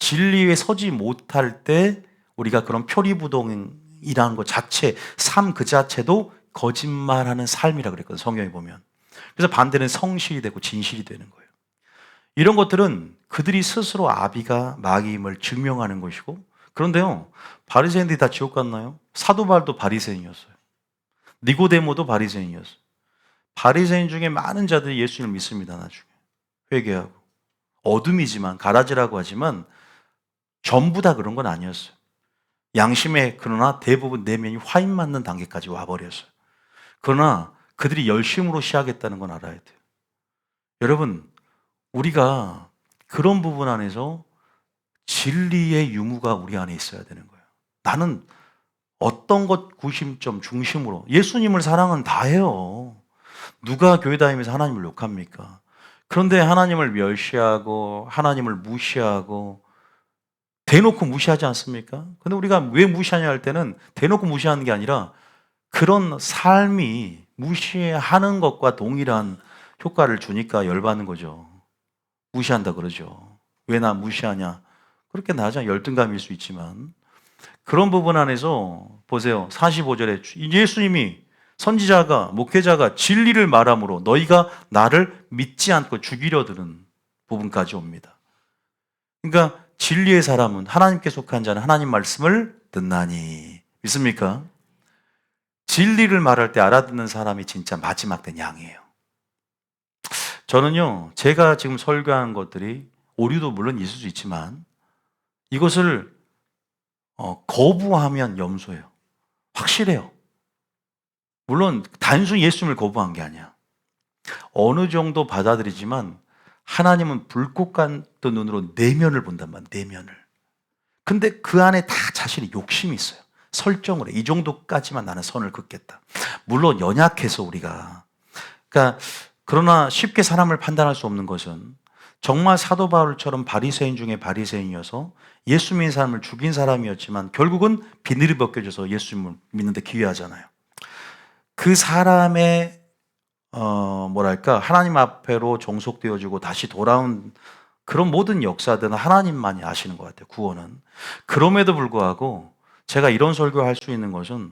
진리에 서지 못할 때 우리가 그런 표리부동이라는 것 자체, 삶 그 자체도 거짓말하는 삶이라 그랬거든요. 성경에 보면. 그래서 반대는 성실이 되고 진실이 되는 거예요. 이런 것들은 그들이 스스로 아비가 마귀임을 증명하는 것이고, 그런데요, 바리새인들이 다 지옥 갔나요? 사도 바울도 바리새인이었어요. 니고데모도 바리새인이었어요. 바리새인 중에 많은 자들이 예수님을 믿습니다. 나중에 회개하고 어둠이지만 가라지라고 하지만 전부 다 그런 건 아니었어요. 양심에 그러나 대부분 내면이 화인 맞는 단계까지 와버렸어요. 그러나 그들이 열심으로 시작했다는 건 알아야 돼요. 여러분, 우리가 그런 부분 안에서 진리의 유무가 우리 안에 있어야 되는 거예요. 나는 어떤 것 구심점 중심으로 예수님을 사랑은 다 해요. 누가 교회 다니면서 하나님을 욕합니까? 그런데 하나님을 멸시하고 하나님을 무시하고 대놓고 무시하지 않습니까? 근데 우리가 왜 무시하냐 할 때는 대놓고 무시하는 게 아니라 그런 삶이 무시하는 것과 동일한 효과를 주니까 열받는 거죠. 무시한다 그러죠. 왜 나 무시하냐? 그렇게 나자 열등감일 수 있지만 그런 부분 안에서 보세요. 45절에 예수님이 선지자가 목회자가 진리를 말함으로 너희가 나를 믿지 않고 죽이려 드는 부분까지 옵니다. 그러니까 진리의 사람은 하나님께 속한 자는 하나님 말씀을 듣나니 믿습니까? 진리를 말할 때 알아듣는 사람이 진짜 마지막 된 양이에요. 저는요, 제가 지금 설교하는 것들이 오류도 물론 있을 수 있지만 이것을 거부하면 염소예요. 확실해요. 물론 단순히 예수님을 거부한 게 아니야. 어느 정도 받아들이지만 하나님은 불꽃 같은 눈으로 내면을 본단 말이야. 내면을. 근데 그 안에 다 자신의 욕심이 있어요. 설정을 해. 이 정도까지만 나는 선을 긋겠다. 물론 연약해서 우리가. 그러나 쉽게 사람을 판단할 수 없는 것은 정말 사도 바울처럼 바리새인 중에 바리새인이어서 예수 믿는 사람을 죽인 사람이었지만 결국은 비늘이 벗겨져서 예수님을 믿는 데 기회하잖아요. 그 사람의 하나님 앞에로 종속되어지고 다시 돌아온 그런 모든 역사들은 하나님만이 아시는 것 같아요. 구원은. 그럼에도 불구하고 제가 이런 설교할 수 있는 것은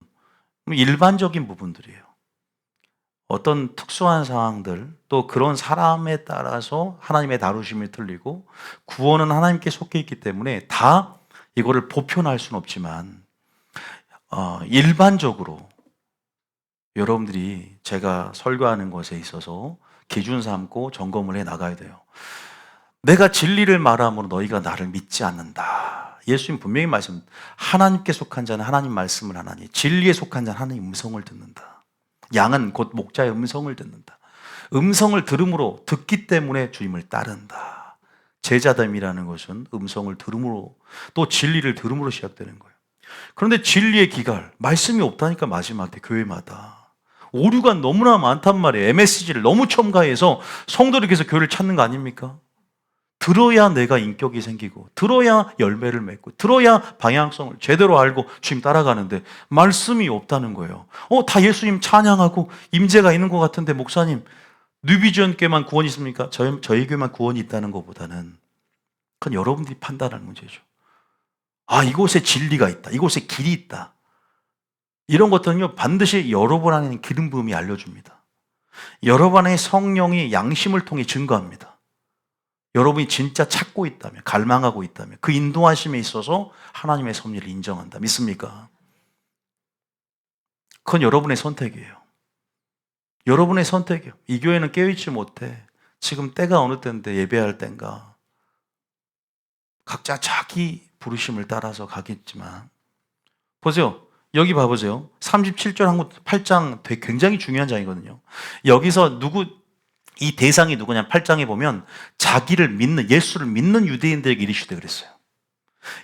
일반적인 부분들이에요. 어떤 특수한 상황들 또 그런 사람에 따라서 하나님의 다루심이 틀리고 구원은 하나님께 속해 있기 때문에 다 이거를 보편할 수는 없지만 일반적으로 여러분들이 제가 설교하는 것에 있어서 기준 삼고 점검을 해 나가야 돼요. 내가 진리를 말함으로 너희가 나를 믿지 않는다. 예수님 분명히 말씀, 하나님께 속한 자는 하나님 말씀을 하나니 진리에 속한 자는 하나님 음성을 듣는다. 양은 곧 목자의 음성을 듣는다. 음성을 들음으로 듣기 때문에 주님을 따른다. 제자됨이라는 것은 음성을 들음으로 또 진리를 들음으로 시작되는 거예요. 그런데 진리의 기갈, 말씀이 없다니까 마지막 때 교회마다 오류가 너무나 많단 말이에요. MSG를 너무 첨가해서 성도들이 계속 교회를 찾는 거 아닙니까? 들어야 내가 인격이 생기고 들어야 열매를 맺고 들어야 방향성을 제대로 알고 주님 따라가는데 말씀이 없다는 거예요. 다 예수님 찬양하고 임재가 있는 것 같은데 목사님 뉴비전 교회만 구원이 있습니까? 저희 교회만 구원이 있다는 것보다는 그건 여러분들이 판단하는 문제죠. 아, 이곳에 진리가 있다. 이곳에 길이 있다. 이런 것들은요, 반드시 여러분 안에는 기름 부음이 알려줍니다. 여러분 안에 성령이 양심을 통해 증거합니다. 여러분이 진짜 찾고 있다면, 갈망하고 있다면, 그 인도하심에 있어서 하나님의 섭리를 인정한다. 믿습니까? 그건 여러분의 선택이에요. 여러분의 선택이에요. 이 교회는 깨어있지 못해. 지금 때가 어느 때인데 예배할 때인가. 각자 자기 부르심을 따라서 가겠지만. 보세요. 여기 봐보세요. 37절 한 8장 되게 굉장히 중요한 장이거든요. 여기서 이 대상이 누구냐? 8장에 보면 자기를 믿는, 예수를 믿는 유대인들에게 이르시되 그랬어요.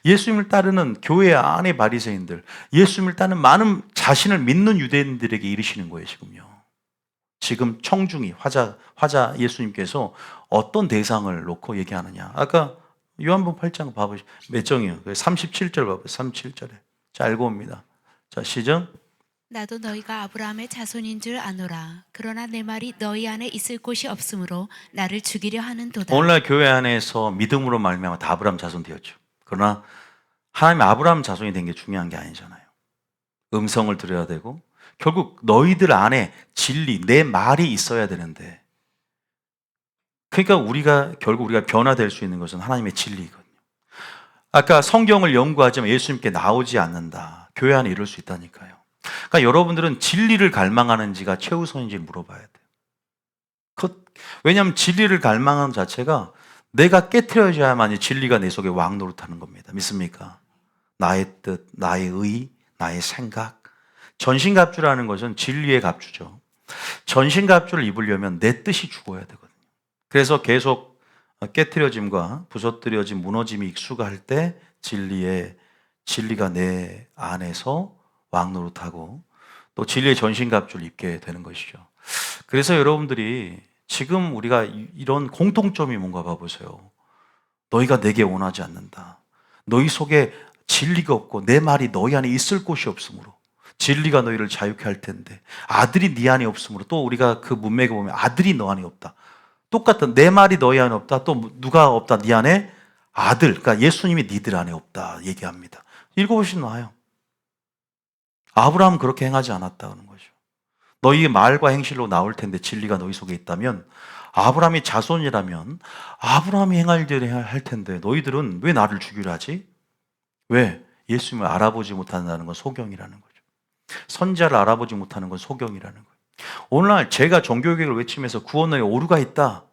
예수님을 따르는 교회 안의 바리새인들, 예수님을 따르는 많은 자신을 믿는 유대인들에게 이르시는 거예요, 지금요. 지금 청중이, 화자 예수님께서 어떤 대상을 놓고 얘기하느냐. 아까 요한복음 8장 봐보시죠. 몇 장이에요? 37절 봐보세요. 37절에. 자, 알고 옵니다. 자, 시작. 나도 너희가 아브라함의 자손인 줄 아노라. 그러나 내 말이 너희 안에 있을 곳이 없으므로 나를 죽이려 하는도다. 오늘날 교회 안에서 믿음으로 말미암아 다 아브라함 자손 되었죠. 그러나 하나님 아브라함 자손이 된 게 중요한 게 아니잖아요. 음성을 들어야 되고 결국 너희들 안에 진리, 내 말이 있어야 되는데, 그러니까 결국 우리가 변화될 수 있는 것은 하나님의 진리거든요. 아까 성경을 연구하지만 예수님께 나오지 않는다. 교회 안에 이럴 수 있다니까요. 그러니까 여러분들은 진리를 갈망하는지가 최우선인지 물어봐야 돼요. 왜냐하면 진리를 갈망하는 자체가 내가 깨트려져야만이 진리가 내 속에 왕노릇하는 겁니다. 믿습니까? 나의 뜻, 나의 의, 나의 생각. 전신갑주라는 것은 진리의 갑주죠. 전신갑주를 입으려면 내 뜻이 죽어야 되거든요. 그래서 계속 깨트려짐과 부서뜨려짐, 무너짐이 익숙할 때 진리가 내 안에서 왕노릇하고 또 진리의 전신갑주를 입게 되는 것이죠. 그래서 여러분들이 지금 우리가 이런 공통점이 뭔가 봐보세요. 너희가 내게 원하지 않는다. 너희 속에 진리가 없고 내 말이 너희 안에 있을 곳이 없으므로 진리가 너희를 자유케 할 텐데 아들이 네 안에 없으므로, 또 우리가 그 문맥에 보면 아들이 너 안에 없다. 똑같은 내 말이 너희 안에 없다. 또 누가 없다? 네 안에 아들, 그러니까 예수님이 니들 안에 없다 얘기합니다. 읽어보시면 와요. 아브라함은 그렇게 행하지 않았다는 거죠. 너희의 말과 행실로 나올 텐데 진리가 너희 속에 있다면, 아브라함이 자손이라면 아브라함이 행할 일을 할 텐데 너희들은 왜 나를 죽이려 하지? 왜? 예수님을 알아보지 못한다는 건 소경이라는 거죠. 선지자를 알아보지 못하는 건 소경이라는 거예요. 오늘날 제가 종교개혁을 외치면서 구원에 오류가 있다.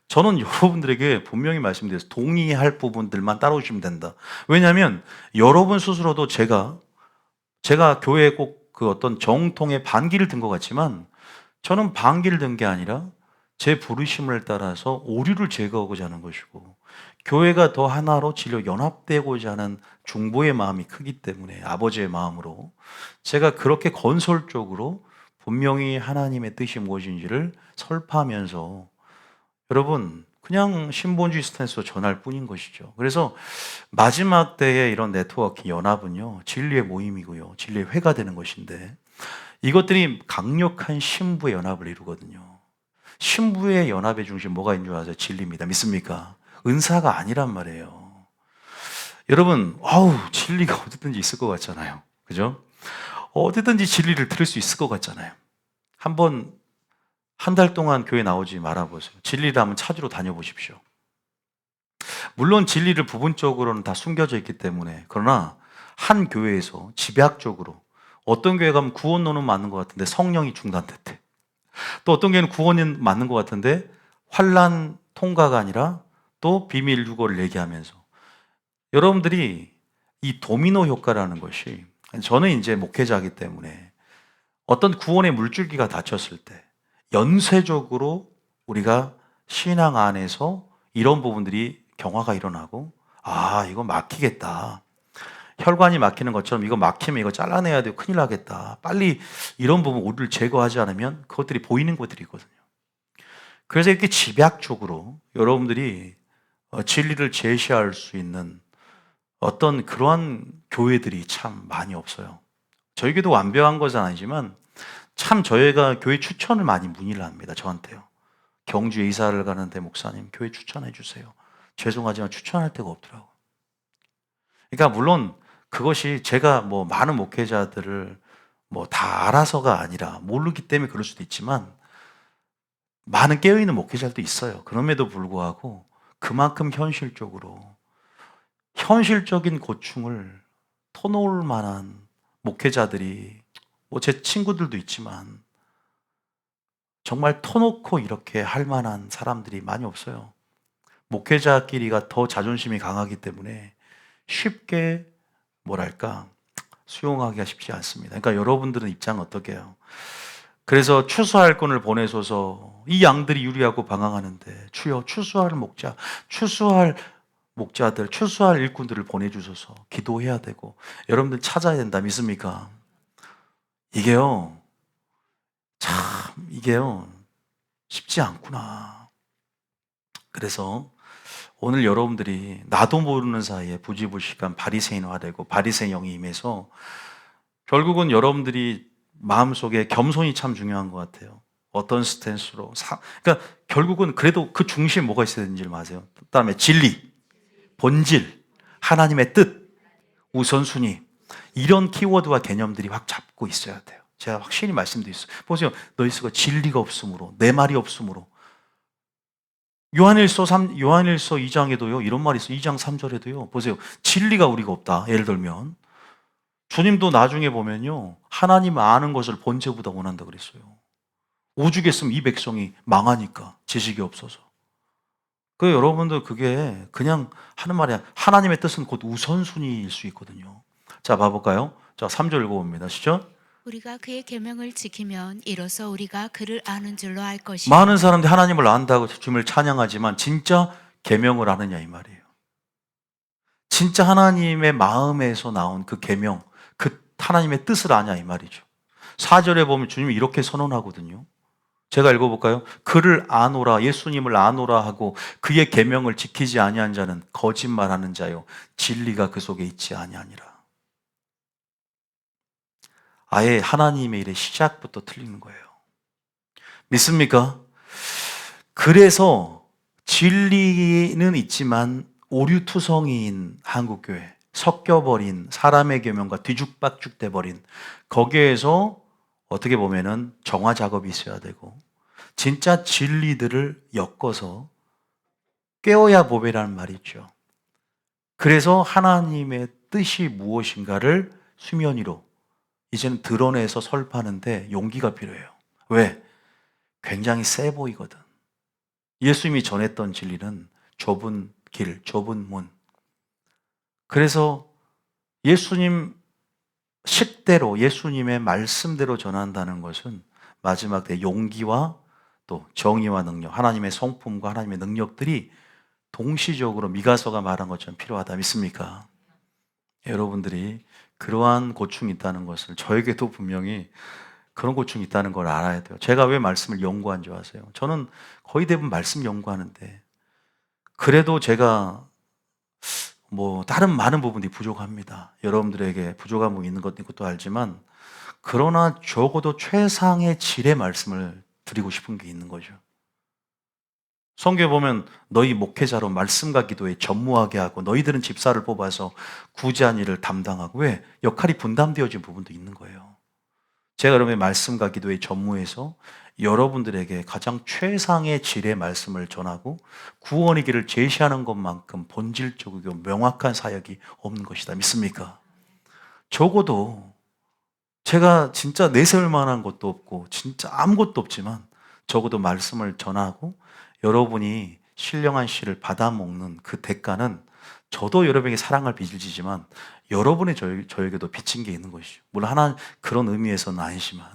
저는 여러분들에게 분명히 말씀드려서 동의할 부분들만 따라오시면 된다. 왜냐하면 여러분 스스로도 제가 교회에 꼭 그 어떤 정통의 반기를 든 것 같지만, 저는 반기를 든 게 아니라 제 부르심을 따라서 오류를 제거하고자 하는 것이고, 교회가 더 하나로 진로 연합되고자 하는 중보의 마음이 크기 때문에, 아버지의 마음으로 제가 그렇게 건설적으로 분명히 하나님의 뜻이 무엇인지를 설파하면서 여러분 그냥 신본주의 스탠스로 전할 뿐인 것이죠. 그래서 마지막 때의 이런 네트워킹 연합은요, 진리의 모임이고요, 진리의 회가 되는 것인데, 이것들이 강력한 신부의 연합을 이루거든요. 신부의 연합의 중심 뭐가 있는 줄 아세요? 진리입니다. 믿습니까? 은사가 아니란 말이에요. 여러분, 진리가 어디든지 있을 것 같잖아요. 그죠? 어디든지 진리를 들을 수 있을 것 같잖아요. 한 달 동안 교회 나오지 말아보세요. 진리를 한번 찾으러 다녀보십시오. 물론 진리를 부분적으로는 다 숨겨져 있기 때문에, 그러나 한 교회에서 집약적으로 어떤 교회 가면 구원론은 맞는 것 같은데 성령이 중단됐대. 또 어떤 교회는 구원이 맞는 것 같은데 환난 통과가 아니라 또 비밀 유고를 얘기하면서, 여러분들이 이 도미노 효과라는 것이, 저는 이제 목회자이기 때문에 어떤 구원의 물줄기가 닫혔을 때 연쇄적으로 우리가 신앙 안에서 이런 부분들이 경화가 일어나고, 이거 막히겠다. 혈관이 막히는 것처럼 이거 막히면 이거 잘라내야 되고 큰일 나겠다. 빨리 이런 부분 오류를 제거하지 않으면 그것들이 보이는 것들이 있거든요. 그래서 이렇게 집약적으로 여러분들이 진리를 제시할 수 있는 어떤 그러한 교회들이 참 많이 없어요. 저희 교회도 완벽한 것은 아니지만 참 저희가 교회 추천을 많이 문의를 합니다. 저한테요. 경주에 이사를 가는데 목사님 교회 추천해 주세요. 죄송하지만 추천할 데가 없더라고요. 그러니까 물론 그것이 제가 뭐 많은 목회자들을 뭐 다 알아서가 아니라 모르기 때문에 그럴 수도 있지만 많은 깨어있는 목회자들도 있어요. 그럼에도 불구하고 그만큼 현실적인 고충을 터놓을 만한 목회자들이 뭐 제 친구들도 있지만 정말 터놓고 이렇게 할 만한 사람들이 많이 없어요. 목회자끼리가 더 자존심이 강하기 때문에 쉽게 뭐랄까 수용하기가 쉽지 않습니다. 그러니까 여러분들은 입장은 어떻게 해요? 그래서 추수할 꾼을 보내소서. 이 양들이 유리하고 방황하는데 주여 추수할 목자들, 추수할 일꾼들을 보내주소서. 기도해야 되고 여러분들 찾아야 된다. 믿습니까? 이게요 쉽지 않구나. 그래서 오늘 여러분들이 나도 모르는 사이에 부지불식한 바리새인화되고 바리새인 영이 임해서 결국은 여러분들이 마음속에 겸손이 참 중요한 것 같아요. 어떤 스탠스로 그러니까 결국은 그래도 그 중심에 뭐가 있어야 되는지를 아세요. 그다음에 진리, 본질, 하나님의 뜻, 우선순위 이런 키워드와 개념들이 확 잡고 있어야 돼요. 제가 확실히 말씀드렸어요. 보세요. 너희가 진리가 없으므로 내 말이 없으므로 요한일서 2장에도요 이런 말이 있어요. 2장 3절에도요 보세요. 진리가 우리가 없다. 예를 들면 주님도 나중에 보면요 하나님 아는 것을 번제보다 원한다 그랬어요. 오죽했으면 이 백성이 망하니까 지식이 없어서. 그 여러분들 그게 그냥 하는 말이 아니라 하나님의 뜻은 곧 우선순위일 수 있거든요. 자 봐볼까요? 자 3절 읽어봅니다. 시죠? 우리가 그의 계명을 지키면 이로써 우리가 그를 아는 줄로 알 것이요. 많은 사람들이 하나님을 안다고 주님을 찬양하지만 진짜 계명을 아느냐 이 말이에요. 진짜 하나님의 마음에서 나온 그 계명, 그 하나님의 뜻을 아냐 이 말이죠. 4절에 보면 주님이 이렇게 선언하거든요. 제가 읽어볼까요? 그를 아노라, 예수님을 아노라 하고 그의 계명을 지키지 아니한 자는 거짓말하는 자요 진리가 그 속에 있지 아니하니라. 아예 하나님의 일의 시작부터 틀리는 거예요. 믿습니까? 그래서 진리는 있지만 오류투성이인 한국교회, 섞여버린 사람의 계명과 뒤죽박죽돼버린 거기에서 어떻게 보면은 정화 작업이 있어야 되고 진짜 진리들을 엮어서 깨어야 보배라는 말이 있죠. 그래서 하나님의 뜻이 무엇인가를 수면 위로 이제는 드러내서 설파하는데 용기가 필요해요. 왜? 굉장히 세 보이거든. 예수님이 전했던 진리는 좁은 길, 좁은 문. 그래서 예수님 식대로, 예수님의 말씀대로 전한다는 것은 마지막 때 용기와 또 정의와 능력, 하나님의 성품과 하나님의 능력들이 동시적으로 미가서가 말한 것처럼 필요하다. 믿습니까? 여러분들이 그러한 고충이 있다는 것을 저에게도 분명히 그런 고충이 있다는 걸 알아야 돼요. 제가 왜 말씀을 연구한 줄 아세요? 저는 거의 대부분 말씀 연구하는데 그래도 제가 뭐 다른 많은 부분이 부족합니다. 여러분들에게 부족한 부분이 있는 것도 알지만 그러나 적어도 최상의 질의 말씀을 드리고 싶은 게 있는 거죠. 성경에 보면 너희 목회자로 말씀과 기도에 전무하게 하고 너희들은 집사를 뽑아서 구제한 일을 담당하고 왜? 역할이 분담되어진 부분도 있는 거예요. 제가 여러분의 말씀과 기도에 전무해서 여러분들에게 가장 최상의 질의 말씀을 전하고 구원의 길을 제시하는 것만큼 본질적이고 명확한 사역이 없는 것이다. 믿습니까? 적어도 제가 진짜 내세울 만한 것도 없고 진짜 아무것도 없지만 적어도 말씀을 전하고 여러분이 신령한 씨를 받아먹는 그 대가는 저도 여러분에게 사랑을 빚을 지지만 여러분이 저에게도 빚진 게 있는 것이죠. 물론 하나는 그런 의미에서는 아니지만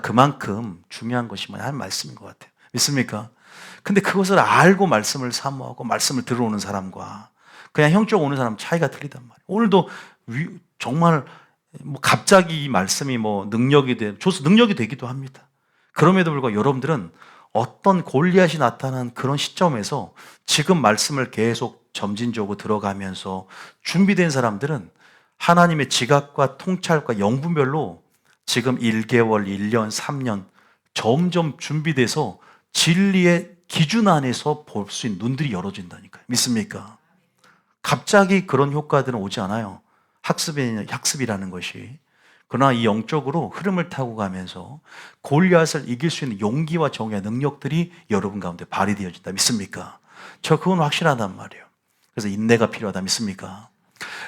그만큼 중요한 것이 하나님 말씀인 것 같아요. 믿습니까? 근데 그것을 알고 말씀을 사모하고 말씀을 들어오는 사람과 그냥 형적으로 오는 사람 차이가 틀리단 말이에요. 오늘도 정말 뭐 갑자기 이 말씀이 뭐 능력이 되기도 합니다. 그럼에도 불구하고 여러분들은 어떤 골리앗이 나타난 그런 시점에서 지금 말씀을 계속 점진적으로 들어가면서 준비된 사람들은 하나님의 지각과 통찰과 영분별로 지금 1개월, 1년, 3년 점점 준비돼서 진리의 기준 안에서 볼 수 있는 눈들이 열어진다니까요. 믿습니까? 갑자기 그런 효과들은 오지 않아요. 학습이라는 것이. 그러나 이 영적으로 흐름을 타고 가면서 골리앗을 이길 수 있는 용기와 정의와 능력들이 여러분 가운데 발휘되어진다. 믿습니까? 저 그건 확실하단 말이에요. 그래서 인내가 필요하다. 믿습니까?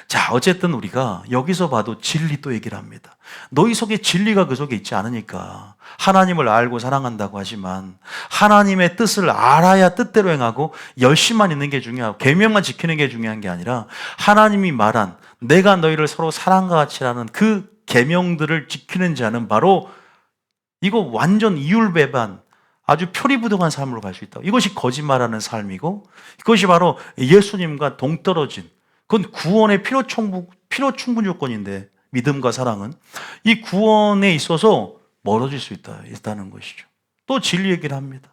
자, 어쨌든 우리가 여기서 봐도 진리 또 얘기를 합니다. 너희 속에 진리가 그 속에 있지 않으니까 하나님을 알고 사랑한다고 하지만 하나님의 뜻을 알아야 뜻대로 행하고 열심만 있는 게 중요하고 계명만 지키는 게 중요한 게 아니라 하나님이 말한 내가 너희를 서로 사랑과 같이라는 그 계명들을 지키는 자는 바로 이거 완전 이율배반 아주 표리부동한 삶으로 갈 수 있다. 이것이 거짓말하는 삶이고 이것이 바로 예수님과 동떨어진 그건 구원의 필요 충분 조건인데 믿음과 사랑은 이 구원에 있어서 멀어질 수 있다는 것이죠. 또 진리 얘기를 합니다.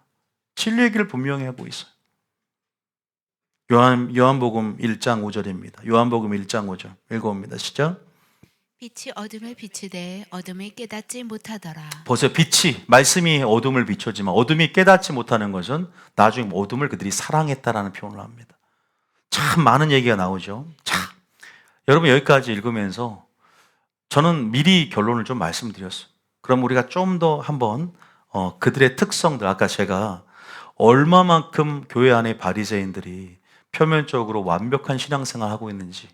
진리 얘기를 분명히 하고 있어요. 요한복음 1장 5절입니다. 요한복음 1장 5절 읽어봅니다. 시작. 빛이 어둠에 비치되 어둠이 깨닫지 못하더라. 보세요. 빛이 말씀이 어둠을 비춰지만 어둠이 깨닫지 못하는 것은 나중에 어둠을 그들이 사랑했다라는 표현을 합니다. 참 많은 얘기가 나오죠. 참 여러분 여기까지 읽으면서 저는 미리 결론을 좀 말씀드렸어요. 그럼 우리가 좀 더 한번 그들의 특성들 아까 제가 얼마만큼 교회 안에 바리새인들이 표면적으로 완벽한 신앙생활을 하고 있는지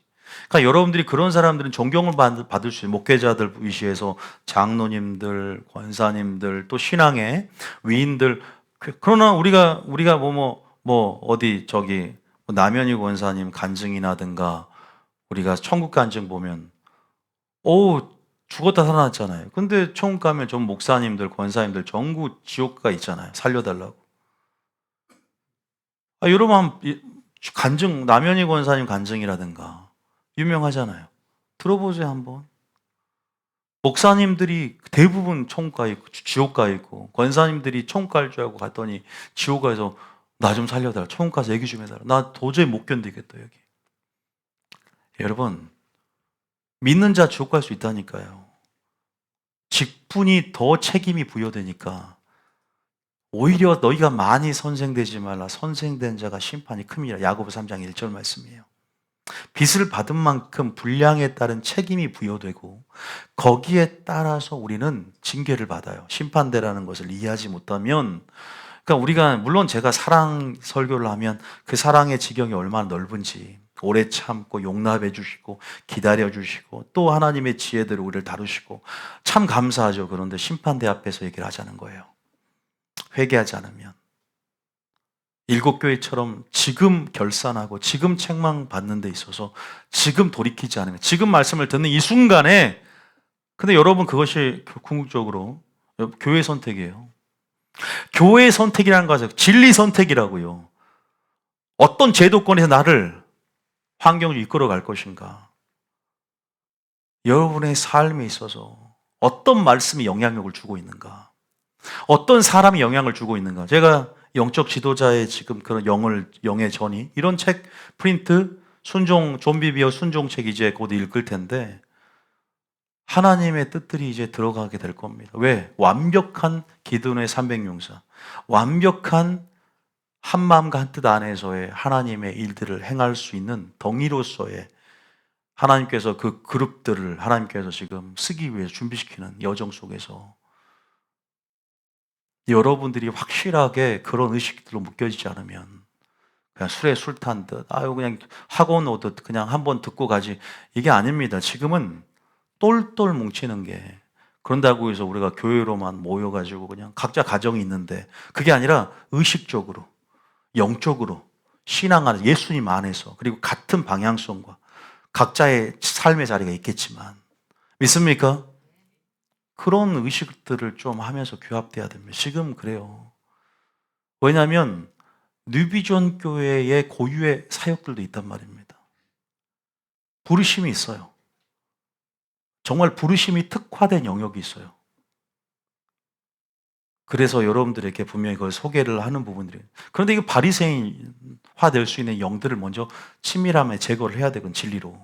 그러니까 여러분들이 그런 사람들은 존경을 받을 수 있는 목회자들 위시해서 장로님들, 권사님들, 또 신앙의 위인들 그러나 우리가 어디 저기 남현희 권사님 간증이라든가 우리가 천국 간증 보면 죽었다 살아났잖아요. 근데 천국 가면 전 목사님들, 권사님들 전부 지옥가 있잖아요. 살려달라고. 여러분 간증 남현희 권사님 간증이라든가 유명하잖아요. 들어보세요 한번. 목사님들이 대부분 천국 가 있고 지옥 가 있고 권사님들이 천국 갈 줄 알고 갔더니 지옥 가서 나 좀 살려달라. 천국 가서 얘기 좀 해달라. 나 도저히 못 견디겠다 여기. 여러분 믿는 자 지옥 갈 수 있다니까요. 직분이 더 책임이 부여되니까 오히려 너희가 많이 선생되지 말라. 선생된 자가 심판이 큽니다. 야고보 3장 1절 말씀이에요. 빚을 받은 만큼 분량에 따른 책임이 부여되고 거기에 따라서 우리는 징계를 받아요. 심판대라는 것을 이해하지 못하면 그러니까 우리가 물론 제가 사랑 설교를 하면 그 사랑의 지경이 얼마나 넓은지 오래 참고 용납해 주시고 기다려 주시고 또 하나님의 지혜대로 우리를 다루시고 참 감사하죠. 그런데 심판대 앞에서 얘기를 하자는 거예요. 회개하지 않으면 일곱 교회처럼 지금 결산하고 지금 책망받는 데 있어서 지금 돌이키지 않으면 지금 말씀을 듣는 이 순간에 근데 여러분 그것이 궁극적으로 교회 선택이에요. 교회 선택이라는 것은 진리 선택이라고요. 어떤 제도권에서 나를 환경을 이끌어 갈 것인가. 여러분의 삶에 있어서 어떤 말씀이 영향력을 주고 있는가. 어떤 사람이 영향을 주고 있는가. 제가 영적 지도자의 지금 그런 영의 전이 이런 책 프린트 좀비 비어 순종책 이제 곧 읽을 텐데 하나님의 뜻들이 이제 들어가게 될 겁니다. 왜? 완벽한 기도의 300용사 완벽한 한 마음과 한 뜻 안에서의 하나님의 일들을 행할 수 있는 덩이로서의 하나님께서 그 그룹들을 하나님께서 지금 쓰기 위해서 준비시키는 여정 속에서 여러분들이 확실하게 그런 의식들로 묶여지지 않으면 그냥 술에 술 탄 듯 그냥 학원 오듯 그냥 한번 듣고 가지 이게 아닙니다. 지금은 똘똘 뭉치는 게 그런다고 해서 우리가 교회로만 모여가지고 그냥 각자 가정이 있는데 그게 아니라 의식적으로 영적으로 신앙 안에서 예수님 안에서 그리고 같은 방향성과 각자의 삶의 자리가 있겠지만 믿습니까? 그런 의식들을 좀 하면서 규합돼야 됩니다. 지금 그래요. 왜냐하면 뉴비전 교회의 고유의 사역들도 있단 말입니다. 부르심이 있어요. 정말 부르심이 특화된 영역이 있어요. 그래서 여러분들에게 분명히 그걸 소개를 하는 부분들이에요. 그런데 이거 바리새인화 될 수 있는 영들을 먼저 친밀함에 제거를 해야 되건 진리로.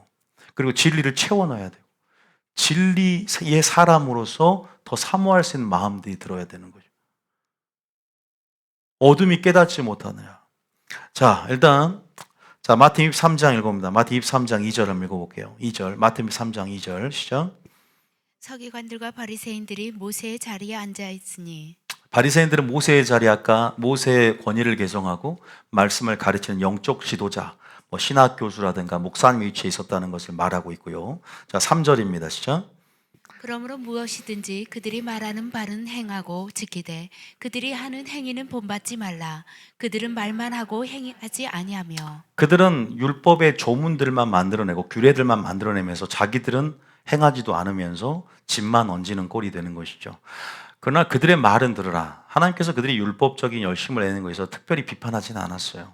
그리고 진리를 채워넣어야 돼요. 진리의 사람으로서 더 사모할 수 있는 마음들이 들어야 되는 거죠. 어둠이 깨닫지 못하느냐. 자, 일단 자, 마태복음 3장 읽어봅니다. 마태복음 3장 2절 한번 읽어볼게요. 2절, 마태복음 3장 2절 시작. 서기관들과 바리새인들이 모세의 자리에 앉아 있으니 바리새인들은 모세의 자리, 아까 모세의 권위를 개정하고 말씀을 가르치는 영적 지도자, 뭐 신학 교수라든가 목사님 위치에 있었다는 것을 말하고 있고요. 자, 3절입니다. 시작. 그러므로 무엇이든지 그들이 말하는 바는 행하고 지키되 그들이 하는 행위는 본받지 말라. 그들은 말만 하고 행하지 아니하며 그들은 율법의 조문들만 만들어내고 규례들만 만들어내면서 자기들은 행하지도 않으면서 집만 얹는 꼴이 되는 것이죠. 그러나 그들의 말은 들으라. 하나님께서 그들이 율법적인 열심을 내는 것에 있어서 특별히 비판하지는 않았어요.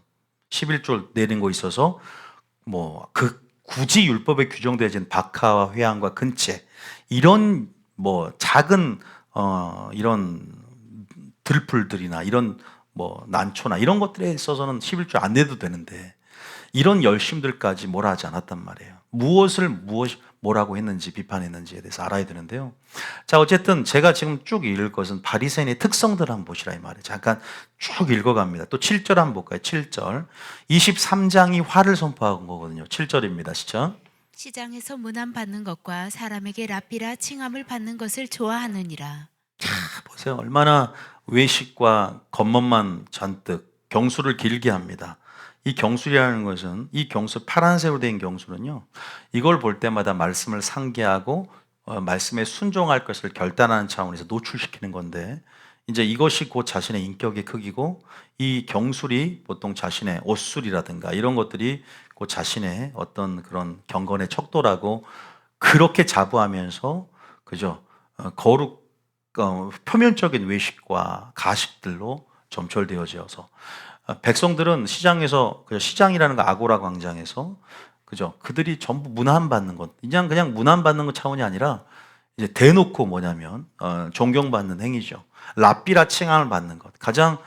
11조 내린 거 있어서 뭐 굳이 율법에 규정되어진 박하와 회항과 근체 이런 뭐 작은 이런 들풀들이나 이런 뭐 난초나 이런 것들에 있어서는 11조 안 내도 되는데 이런 열심들까지 뭐라 하지 않았단 말이에요. 뭐라고 했는지 비판했는지에 대해서 알아야 되는데요. 자, 어쨌든 제가 지금 쭉 읽을 것은 바리새인의 특성들 한번 보시라 이 말이에요. 잠깐 쭉 읽어갑니다. 또 7절 한번 볼까요? 7절. 23장이 화를 선포한 거거든요. 7절입니다. 시작. 시장에서 문안 받는 것과 사람에게 랍비라 칭함을 받는 것을 좋아하느니라. 보세요. 얼마나 외식과 겉멋만 잔뜩 경수를 길게 합니다. 이 경술이라는 것은 이 경수 파란색으로 된 경수는요. 이걸 볼 때마다 말씀을 상기하고 말씀에 순종할 것을 결단하는 차원에서 노출시키는 건데 이제 이것이 곧 자신의 인격의 크기고 이 경술이 보통 자신의 옷술이라든가 이런 것들이 곧 자신의 어떤 그런 경건의 척도라고 그렇게 자부하면서 그죠? 표면적인 외식과 가식들로 점철되어져서 백성들은 시장에서 시장이라는 거 아고라 광장에서 그죠? 그들이 전부 문안받는 것 그냥 문안받는 것 차원이 아니라 이제 대놓고 뭐냐면 존경받는 행위죠. 랍비라 칭함을 받는 것 가장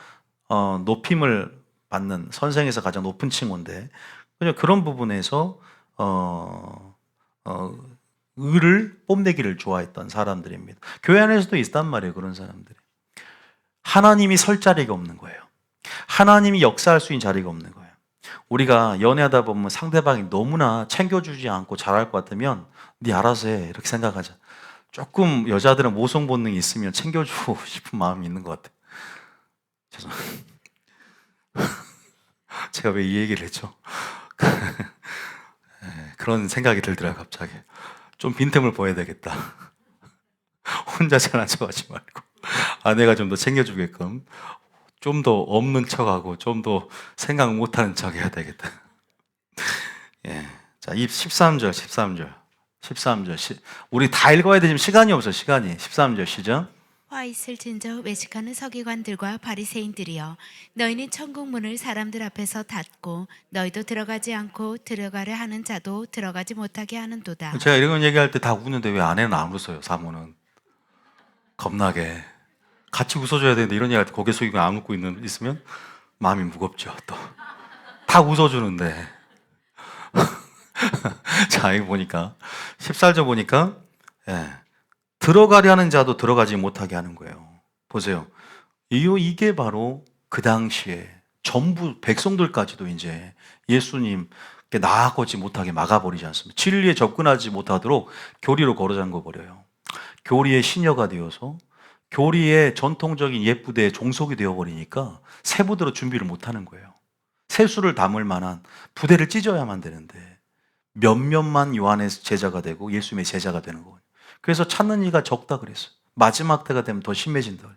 높임을 받는 선생에서 가장 높은 칭호인데 그런 부분에서 의를 뽐내기를 좋아했던 사람들입니다. 교회 안에서도 있단 말이에요. 그런 사람들이 하나님이 설 자리가 없는 거예요. 하나님이 역사할 수 있는 자리가 없는 거예요. 우리가 연애하다 보면 상대방이 너무나 챙겨주지 않고 잘할 것 같으면 네 알아서 해 이렇게 생각하자. 조금 여자들은 모성 본능이 있으면 챙겨주고 싶은 마음이 있는 것 같아요. 죄송합니다. 제가 왜 이 얘기를 했죠? 그런 생각이 들더라고요. 갑자기 좀 빈틈을 보여야 되겠다. 혼자 잘난 척하지 말고 아내가 좀 더 챙겨주게끔 좀 더 없는 척하고 좀 더 생각 못하는 척 해야 되겠다. 예. 자, 13절. 우리 다 읽어야 되지만 시간이 없어, 시간이. 13절 시작. 화 있을진저 외식하는 서기관들과 바리새인들이여 너희는 천국 문을 사람들 앞에서 닫고 너희도 들어가지 않고 들어가려 하는 자도 들어가지 못하게 하는도다. 제가 이런 얘기할 때 다 웃는데 왜 아내는 안 웃어요, 사모는? 겁나게. 같이 웃어줘야 되는데 이런 얘기할 때 고개 숙이고 안 웃고 있으면 마음이 무겁죠, 또. 다 웃어주는데. 자, 이거 보니까 14절 보니까 들어가려 하는 자도 들어가지 못하게 하는 거예요. 보세요. 이게 바로 그 당시에 전부 백성들까지도 이제 예수님께 나아가지 못하게 막아버리지 않습니까? 진리에 접근하지 못하도록 교리로 걸어 잠궈 버려요. 교리의 시녀가 되어서 교리의 전통적인 옛 부대에 종속이 되어버리니까 새 부대로 준비를 못하는 거예요. 세수를 담을 만한 부대를 찢어야만 되는데 몇몇만 요한의 제자가 되고 예수님의 제자가 되는 거예요. 그래서 찾는 이가 적다 그랬어요. 마지막 때가 되면 더 심해진다.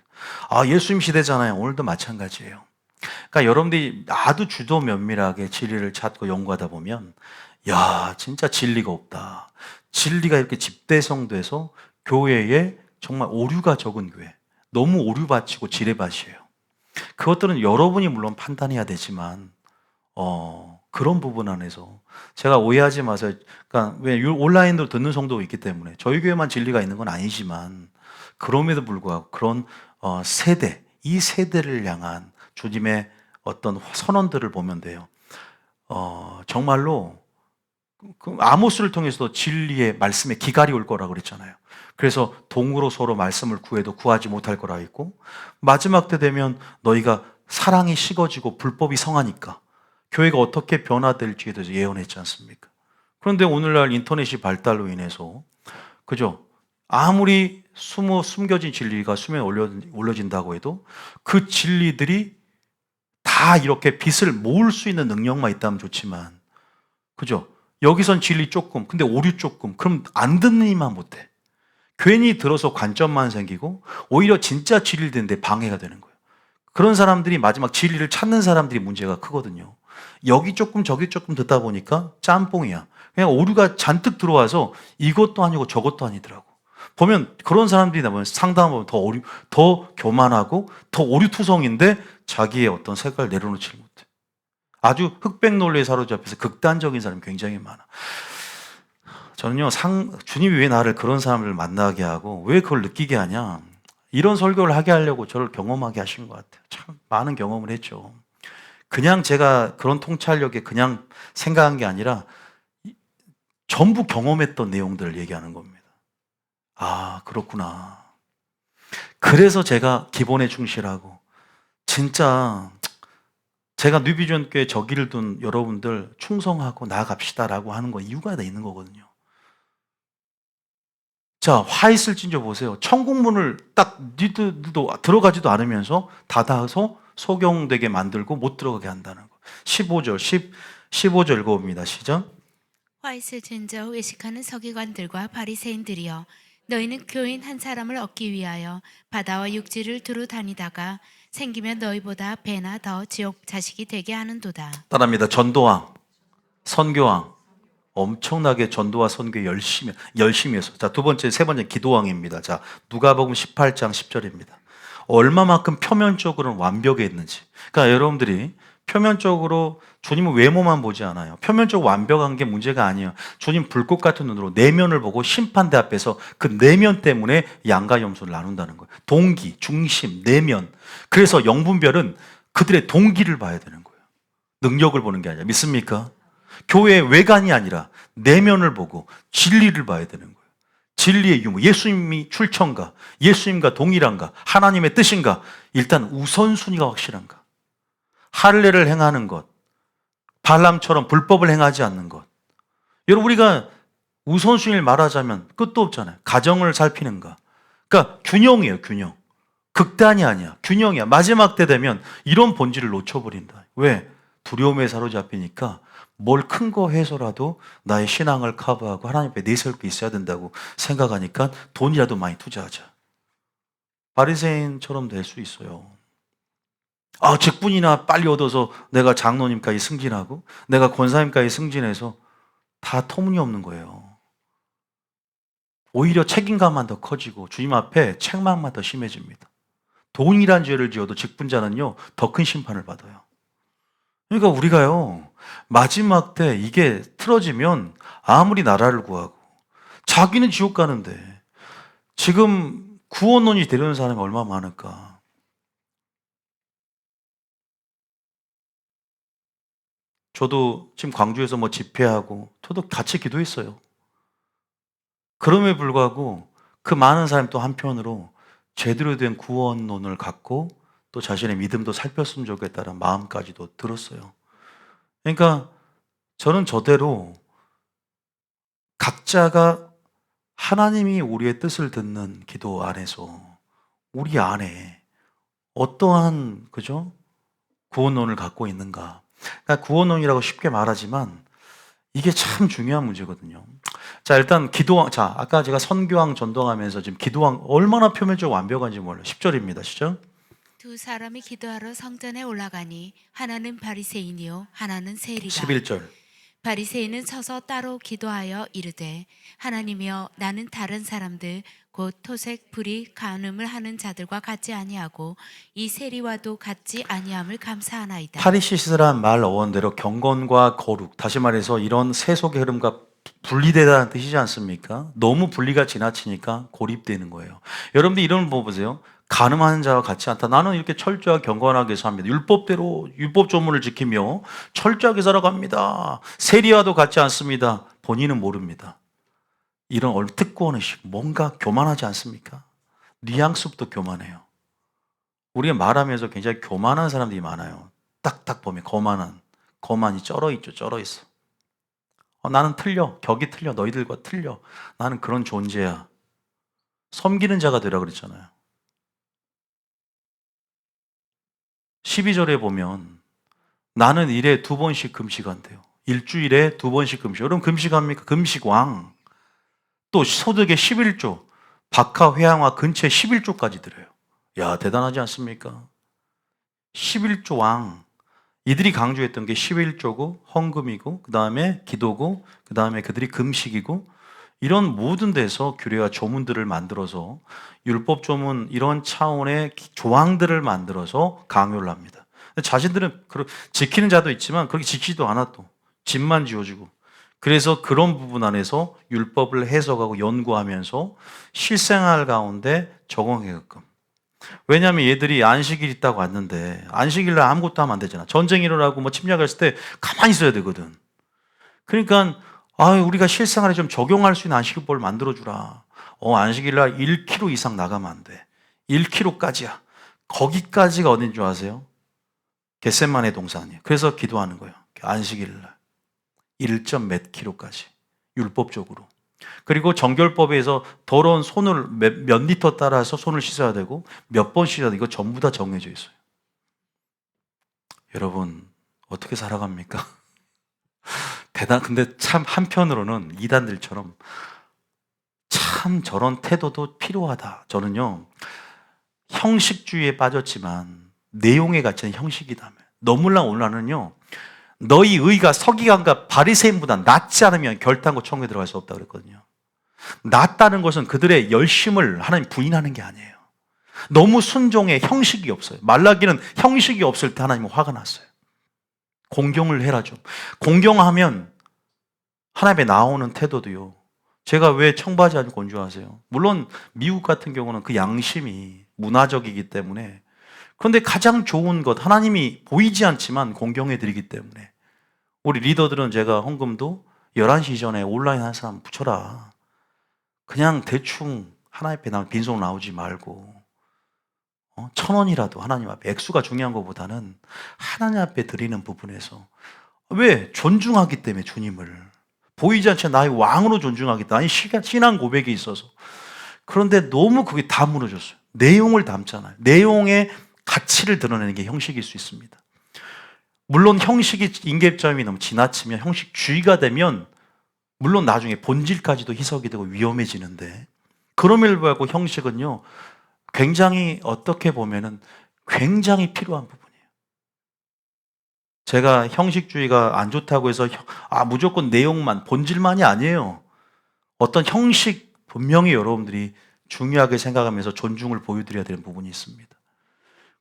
아, 예수님 시대잖아요. 오늘도 마찬가지예요. 그러니까 여러분들이 아주 주도 면밀하게 진리를 찾고 연구하다 보면 야, 진짜 진리가 없다. 진리가 이렇게 집대성돼서 교회에 정말 오류가 적은 교회. 너무 오류밭이고 지뢰밭이에요. 그것들은 여러분이 물론 판단해야 되지만 그런 부분 안에서 제가 오해하지 마세요. 그러니까 왜 온라인으로 듣는 성도가 있기 때문에 저희 교회만 진리가 있는 건 아니지만 그럼에도 불구하고 그런 세대, 이 세대를 향한 주님의 어떤 선언들을 보면 돼요. 정말로 그 아모스를 통해서도 진리의 말씀에 기갈이 올 거라고 그랬잖아요. 그래서 동으로 서로 말씀을 구해도 구하지 못할 거라 했고 마지막 때 되면 너희가 사랑이 식어지고 불법이 성하니까 교회가 어떻게 변화될지에 대해서 예언했지 않습니까? 그런데 오늘날 인터넷이 발달로 인해서 그죠? 아무리 숨겨진 진리가 수면에 올려진다고 해도 그 진리들이 다 이렇게 빛을 모을 수 있는 능력만 있다면 좋지만 그죠? 여기선 진리 조금, 근데 오류 조금, 그럼 안 듣는 이만 못해. 괜히 들어서 관점만 생기고 오히려 진짜 진리를 듣는데 방해가 되는 거예요. 그런 사람들이 마지막 진리를 찾는 사람들이 문제가 크거든요. 여기 조금 저기 조금 듣다 보니까 짬뽕이야. 그냥 오류가 잔뜩 들어와서 이것도 아니고 저것도 아니더라고. 보면 그런 사람들이 나면 상담하면 더 교만하고 더 오류투성인데 자기의 어떤 색깔을 내려놓지 못해. 아주 흑백 논리에 사로잡혀서 극단적인 사람이 굉장히 많아. 저는요, 주님이 왜 나를 그런 사람을 만나게 하고 왜 그걸 느끼게 하냐? 이런 설교를 하게 하려고 저를 경험하게 하신 것 같아요. 참 많은 경험을 했죠. 그냥 제가 그런 통찰력에 그냥 생각한 게 아니라 전부 경험했던 내용들을 얘기하는 겁니다. 아, 그렇구나. 그래서 제가 기본에 충실하고 진짜 제가 뉴비전교회 저기를 둔 여러분들 충성하고 나아갑시다라고 하는 거 이유가 다 있는 거거든요. 자, 화 있을진저 보세요. 천국문을 딱 니들도 들어가지도 않으면서 닫아서 소경되게 만들고 못 들어가게 한다는 거. 15절 읽어봅니다. 시작. 화 있을진저 외식하는 서기관들과 바리새인들이여, 너희는 교인 한 사람을 얻기 위하여 바다와 육지를 두루 다니다가 생기면 너희보다 배나 더 지옥 자식이 되게 하는도다. 따라합니다. 전도왕, 선교왕. 엄청나게 전도와 선교에 열심히 해서. 자, 두 번째, 세 번째 기도왕입니다. 자, 누가복음 18장 10절입니다. 얼마만큼 표면적으로는 완벽했는지. 그러니까 여러분들이 표면적으로 주님은 외모만 보지 않아요. 표면적으로 완벽한 게 문제가 아니에요. 주님 불꽃 같은 눈으로 내면을 보고 심판대 앞에서 그 내면 때문에 양과 염소를 나눈다는 거예요. 동기, 중심, 내면. 그래서 영분별은 그들의 동기를 봐야 되는 거예요. 능력을 보는 게 아니라. 믿습니까? 교회의 외관이 아니라 내면을 보고 진리를 봐야 되는 거예요. 진리의 유무, 예수님이 출처인가, 예수님과 동일한가, 하나님의 뜻인가, 일단 우선순위가 확실한가. 할례를 행하는 것, 발람처럼 불법을 행하지 않는 것. 여러분, 우리가 우선순위를 말하자면 끝도 없잖아요. 가정을 살피는가. 그러니까 균형이에요, 균형. 극단이 아니야. 균형이야. 마지막 때 되면 이런 본질을 놓쳐버린다. 왜? 두려움에 사로잡히니까 뭘 큰 거 해서라도 나의 신앙을 커버하고 하나님 앞에 내세울 게 있어야 된다고 생각하니까 돈이라도 많이 투자하자. 바리새인처럼 될 수 있어요. 아, 직분이나 빨리 얻어서 내가 장로님까지 승진하고 내가 권사님까지 승진해서 다 터무니없는 거예요. 오히려 책임감만 더 커지고 주님 앞에 책망만 더 심해집니다. 동일한 죄를 지어도 직분자는요, 더 큰 심판을 받아요. 그러니까 우리가요, 마지막 때 이게 틀어지면 아무리 나라를 구하고 자기는 지옥 가는데 지금 구원론이 되려는 사람이 얼마나 많을까. 저도 지금 광주에서 뭐 집회하고 저도 같이 기도했어요. 그럼에 불구하고 그 많은 사람이 또 한편으로 제대로 된 구원론을 갖고 또 자신의 믿음도 살폈으면 좋겠다는 마음까지도 들었어요. 그러니까 저는 저대로 각자가 하나님이 우리의 뜻을 듣는 기도 안에서 우리 안에 어떠한 그죠? 구원론을 갖고 있는가. 그러니까 구원론이라고 쉽게 말하지만 이게 참 중요한 문제거든요. 자, 일단 기도왕. 자, 아까 제가 선교왕 전도하면서 지금 기도왕 얼마나 표면적으로 완벽한지 몰라요. 10절입니다. 시작. 두 사람이 기도하러 성전에 올라가니 하나는 바리새인이요 하나는 세리라. 11절. 바리새인은 서서 따로 기도하여 이르되, 하나님이여, 나는 다른 사람들 곧 토색 불이 간음을 하는 자들과 같지 아니하고 이 세리와도 같지 아니함을 감사하나이다. 파리시스라는 말 어원대로 경건과 거룩, 다시 말해서 이런 세속의 흐름과 분리되다는 뜻이지 않습니까? 너무 분리가 지나치니까 고립되는 거예요. 여러분들 이런 거 보세요. 간음하는 자와 같지 않다. 나는 이렇게 철저하게 경건하게 삽니다. 율법대로 율법 조문을 지키며 철저하게 살아갑니다. 세리와도 같지 않습니다. 본인은 모릅니다. 이런 특권의식, 뭔가 교만하지 않습니까? 뉘앙스부터 교만해요. 우리가 말하면서 굉장히 교만한 사람들이 많아요. 딱딱 보면 거만이 쩔어 있죠. 쩔어 있어. 나는 틀려. 격이 틀려. 너희들과 틀려. 나는 그런 존재야. 섬기는 자가 되라 그랬잖아요. 12절에 보면 나는 일에 2번씩 금식한대요. 일주일에 2번씩 금식. 여러분 금식합니까? 금식왕. 또 소득의 11조. 박하, 회양화, 근처에 11조까지 드려요. 야, 대단하지 않습니까? 11조 왕. 이들이 강조했던 게 11조고 헌금이고 그 다음에 기도고 그 다음에 그들이 금식이고 이런 모든 데서 규례와 조문들을 만들어서 율법 조문 이런 차원의 조항들을 만들어서 강요를 합니다. 자신들은 지키는 자도 있지만 그렇게 지키지도 않아 또 집만 지어주고 그래서 그런 부분 안에서 율법을 해석하고 연구하면서 실생활 가운데 적용하게끔 왜냐하면 얘들이 안식일 있다고 왔는데 안식일 날 아무것도 하면 안 되잖아. 전쟁 일어나고 뭐 침략했을 때 가만히 있어야 되거든. 그러니까 우리가 실생활에 좀 적용할 수 있는 안식일법을 만들어주라. 안식일 날 1km 이상 나가면 안 돼. 1km까지야. 거기까지가 어딘 줄 아세요? 겟세마네 동산이에요. 그래서 기도하는 거예요. 안식일 날 1점 몇 킬로까지 율법적으로. 그리고 정결법에서 더러운 손을 몇 리터 따라서 손을 씻어야 되고 몇 번 씻어야 되고 이거 전부 다 정해져 있어요. 여러분 어떻게 살아갑니까? 근데 참 한편으로는 이단들처럼 참 저런 태도도 필요하다. 저는요 형식주의에 빠졌지만 내용의 가치는 형식이다며. 너무나 오늘은요 너희 의가 서기관과 바리새인보다 낫지 않으면 결단코 천국에 들어갈 수 없다 그랬거든요. 낫다는 것은 그들의 열심을 하나님 부인하는 게 아니에요. 너무 순종에 형식이 없어요. 말라기는 형식이 없을 때 하나님은 화가 났어요. 공경을 해라 좀. 공경하면 하나님의 나오는 태도도요. 제가 왜 청바지 아주 권유하세요? 물론 미국 같은 경우는 그 양심이 문화적이기 때문에 그런데 가장 좋은 것 하나님이 보이지 않지만 공경해 드리기 때문에 우리 리더들은 제가 헌금도 11시 전에 온라인 한 사람 붙여라. 그냥 대충 하나님 앞에 빈손 나오지 말고 1,000원이라도 하나님 앞에 액수가 중요한 것보다는 하나님 앞에 드리는 부분에서 왜? 존중하기 때문에 주님을 보이지 않지만 나의 왕으로 존중하기 때문에 신앙 고백이 있어서 그런데 너무 그게 다 무너졌어요. 내용을 담잖아요. 내용의 가치를 드러내는 게 형식일 수 있습니다. 물론 형식이 임계점이 너무 지나치면 형식주의가 되면 물론 나중에 본질까지도 희석이 되고 위험해지는데 그럼에도 불구하고 형식은요 굉장히 어떻게 보면은 굉장히 필요한 부분이에요. 제가 형식주의가 안 좋다고 해서 무조건 내용만 본질만이 아니에요. 어떤 형식 분명히 여러분들이 중요하게 생각하면서 존중을 보여드려야 되는 부분이 있습니다.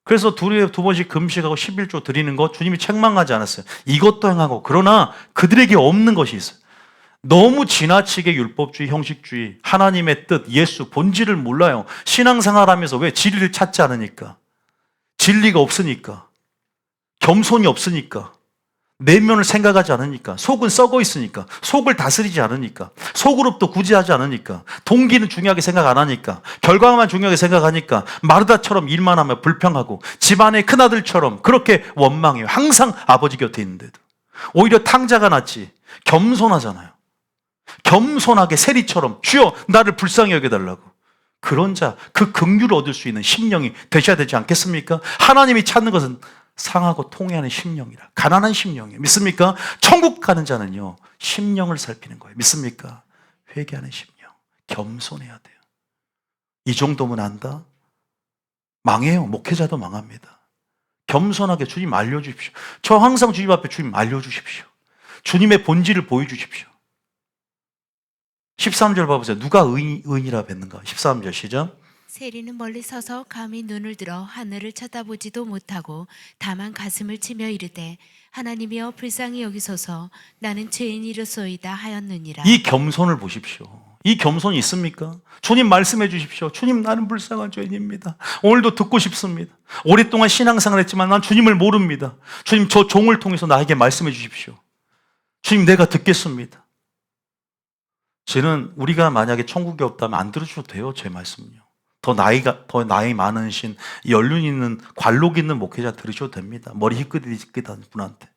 그래서 2번씩 금식하고 11조 드리는 거 주님이 책망하지 않았어요. 이것도 행하고 그러나 그들에게 없는 것이 있어요. 너무 지나치게 율법주의, 형식주의, 하나님의 뜻, 예수, 본질을 몰라요. 신앙생활하면서 왜 진리를 찾지 않으니까? 진리가 없으니까. 겸손이 없으니까. 내면을 생각하지 않으니까. 속은 썩어 있으니까. 속을 다스리지 않으니까. 속으로부터 구제하지 않으니까. 동기는 중요하게 생각 안 하니까. 결과만 중요하게 생각하니까. 마르다처럼 일만 하면 불평하고 집안의 큰아들처럼 그렇게 원망해요. 항상 아버지 곁에 있는데도. 오히려 탕자가 낫지. 겸손하잖아요. 겸손하게 세리처럼 주여 나를 불쌍히 여겨달라고. 그런 자, 그 긍휼을 얻을 수 있는 심령이 되셔야 되지 않겠습니까? 하나님이 찾는 것은 상하고 통회하는 심령이라. 가난한 심령이에요. 믿습니까? 천국 가는 자는요 심령을 살피는 거예요. 믿습니까? 회개하는 심령. 겸손해야 돼요. 이 정도면 안다? 망해요. 목회자도 망합니다. 겸손하게 주님 알려주십시오. 저 항상 주님 앞에 주님 알려주십시오. 주님의 본질을 보여주십시오. 13절 봐보세요. 누가 의인이라 뵀는가? 13절 시작. 세리는 멀리 서서 감히 눈을 들어 하늘을 쳐다보지도 못하고 다만 가슴을 치며 이르되 하나님이여 불쌍히 여기소서 나는 죄인이로소이다 하였느니라. 이 겸손을 보십시오. 이 겸손이 있습니까? 주님 말씀해 주십시오. 주님 나는 불쌍한 죄인입니다. 오늘도 듣고 싶습니다. 오랫동안 신앙생활 했지만 난 주님을 모릅니다. 주님 저 종을 통해서 나에게 말씀해 주십시오. 주님 내가 듣겠습니다. 저는 우리가 만약에 천국이 없다면 안 들어줘도 돼요. 제 말씀은요. 더 나이 많으신 연륜 있는 관록 있는 목회자 들으셔도 됩니다. 머리 희끗희끗한 분한테.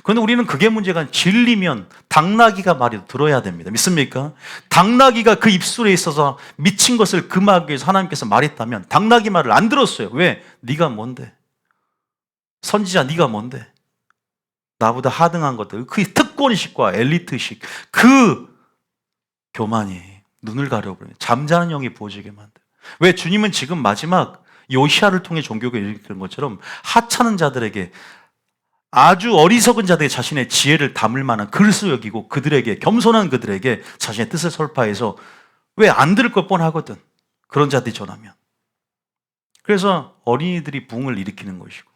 그런데 우리는 그게 문제가 아니라 진리면 당나귀가 말해도 들어야 됩니다. 믿습니까? 당나귀가 그 입술에 있어서 미친 것을 금하기 위해서 하나님께서 말했다면 당나귀 말을 안 들었어요. 왜? 네가 뭔데? 선지자 네가 뭔데? 나보다 하등한 것들, 그 특권의식과 엘리트식, 그 교만이 눈을 가려버려요. 잠자는 영이 보여지게 만들어요. 왜? 주님은 지금 마지막 요시아를 통해 종교가 일으키는 것처럼 하찮은 자들에게, 아주 어리석은 자들에게 자신의 지혜를 담을 만한 그릇을 여기고 그들에게, 겸손한 그들에게 자신의 뜻을 설파해서, 왜? 안 들을 것 뻔하거든, 그런 자들이 전하면. 그래서 어린이들이 부흥을 일으키는 것이고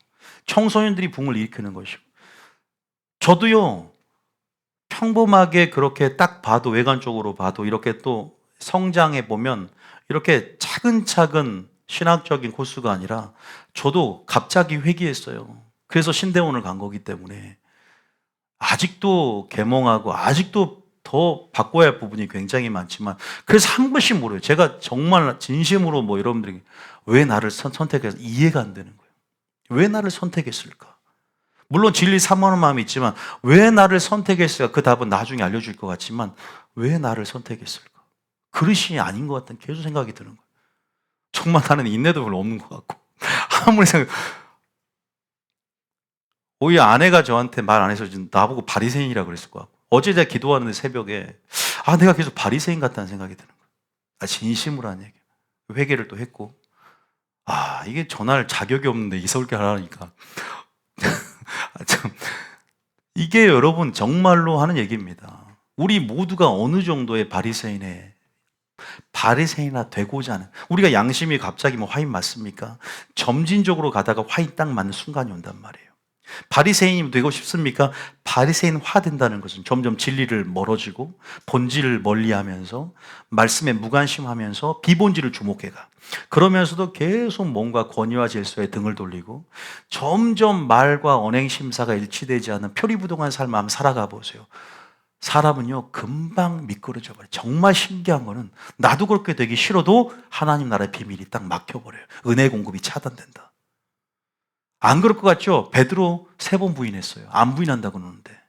청소년들이 부흥을 일으키는 것이고, 저도요 평범하게 그렇게 딱 봐도, 외관적으로 봐도 이렇게 또 성장해 보면 이렇게 차근차근 신학적인 코스가 아니라 저도 갑자기 회개했어요. 그래서 신대원을 간 거기 때문에 아직도 계몽하고 아직도 더 바꿔야 할 부분이 굉장히 많지만, 그래서 한 번씩 물어요. 제가 정말 진심으로 여러분들에게 왜 나를 선택해서 이해가 안 되는 거예요. 왜 나를 선택했을까? 물론 진리 사모하는 마음이 있지만 왜 나를 선택했을까? 그 답은 나중에 알려줄 것 같지만 왜 나를 선택했을까? 그릇이 아닌 것 같다는 계속 생각이 드는 거예요. 정말 나는 인내도 별로 없는 것 같고 아무리 생각, 오히려 아내가 저한테 말 안 해서 나보고 바리새인이라고 그랬을 것 같고, 어제 제가 기도하는데 새벽에 내가 계속 바리새인 같다는 생각이 드는 거예요. 진심으로 한 얘기예요. 회개를 또 했고, 이게 전할 자격이 없는데 이 설교 하라니까 참, 이게 여러분 정말로 하는 얘기입니다. 우리 모두가 어느 정도의 바리새인이나 되고자 하는, 우리가 양심이 갑자기 화인 맞습니까? 점진적으로 가다가 화인 딱 맞는 순간이 온단 말이에요. 바리새인이 되고 싶습니까? 바리새인화 된다는 것은 점점 진리를 멀어지고 본질을 멀리하면서 말씀에 무관심하면서 비본질을 주목해가, 그러면서도 계속 뭔가 권위와 질서에 등을 돌리고 점점 말과 언행 심사가 일치되지 않는 표리부동한 삶을 한번 살아가 보세요. 사람은요 금방 미끄러져 버려요. 정말 신기한 거는 나도 그렇게 되기 싫어도 하나님 나라의 비밀이 딱 막혀버려요. 은혜 공급이 차단된다. 안 그럴 것 같죠? 베드로 3번 부인했어요. 안 부인한다고 그러는데.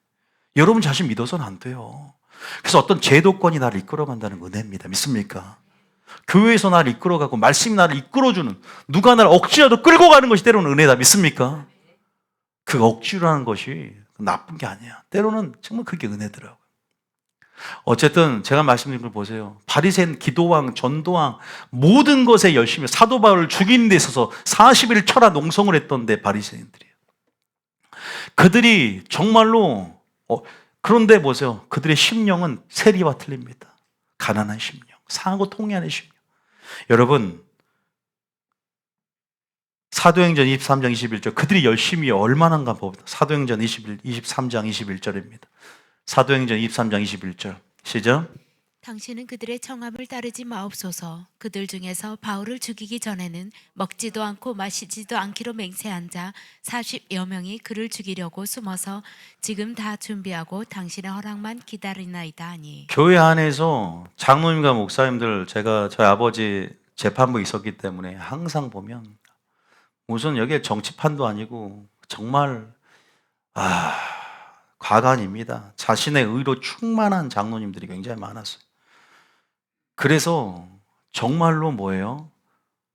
여러분 자신 믿어서는 안 돼요. 그래서 어떤 제도권이 나를 이끌어간다는 은혜입니다. 믿습니까? 교회에서 나를 이끌어가고 말씀이 나를 이끌어주는, 누가 나를 억지라도 끌고 가는 것이 때로는 은혜다. 믿습니까? 그 억지라는 것이 나쁜 게 아니야. 때로는 정말 그게 은혜더라고요. 어쨌든 제가 말씀드린 걸 보세요. 바리새인, 기도왕, 전도왕, 모든 것에 열심히, 사도 바울을 죽이는 데 있어서 40일 철야 농성을 했던데 바리새인들이에요. 그들이 정말로 그런데 보세요. 그들의 심령은 세리와 틀립니다. 가난한 심령, 상하고 통해하는 심령. 여러분, 사도행전 23장 21절, 그들이 열심히 얼마나 한가 봅니다. 사도행전 23장 21절입니다. 사도행전 23장 21절 시작. 당신은 그들의 청함을 따르지 마옵소서. 그들 중에서 바울을 죽이기 전에는 먹지도 않고 마시지도 않기로 맹세한 자 40여 명이 그를 죽이려고 숨어서 지금 다 준비하고 당신의 허락만 기다리나이다 하니. 교회 안에서 장로님과 목사님들, 제가 저희 아버지 재판부 있었기 때문에 항상 보면 무슨 여기에 정치판도 아니고 정말 과간입니다. 자신의 의로 충만한 장로님들이 굉장히 많았어요. 그래서 정말로 뭐예요?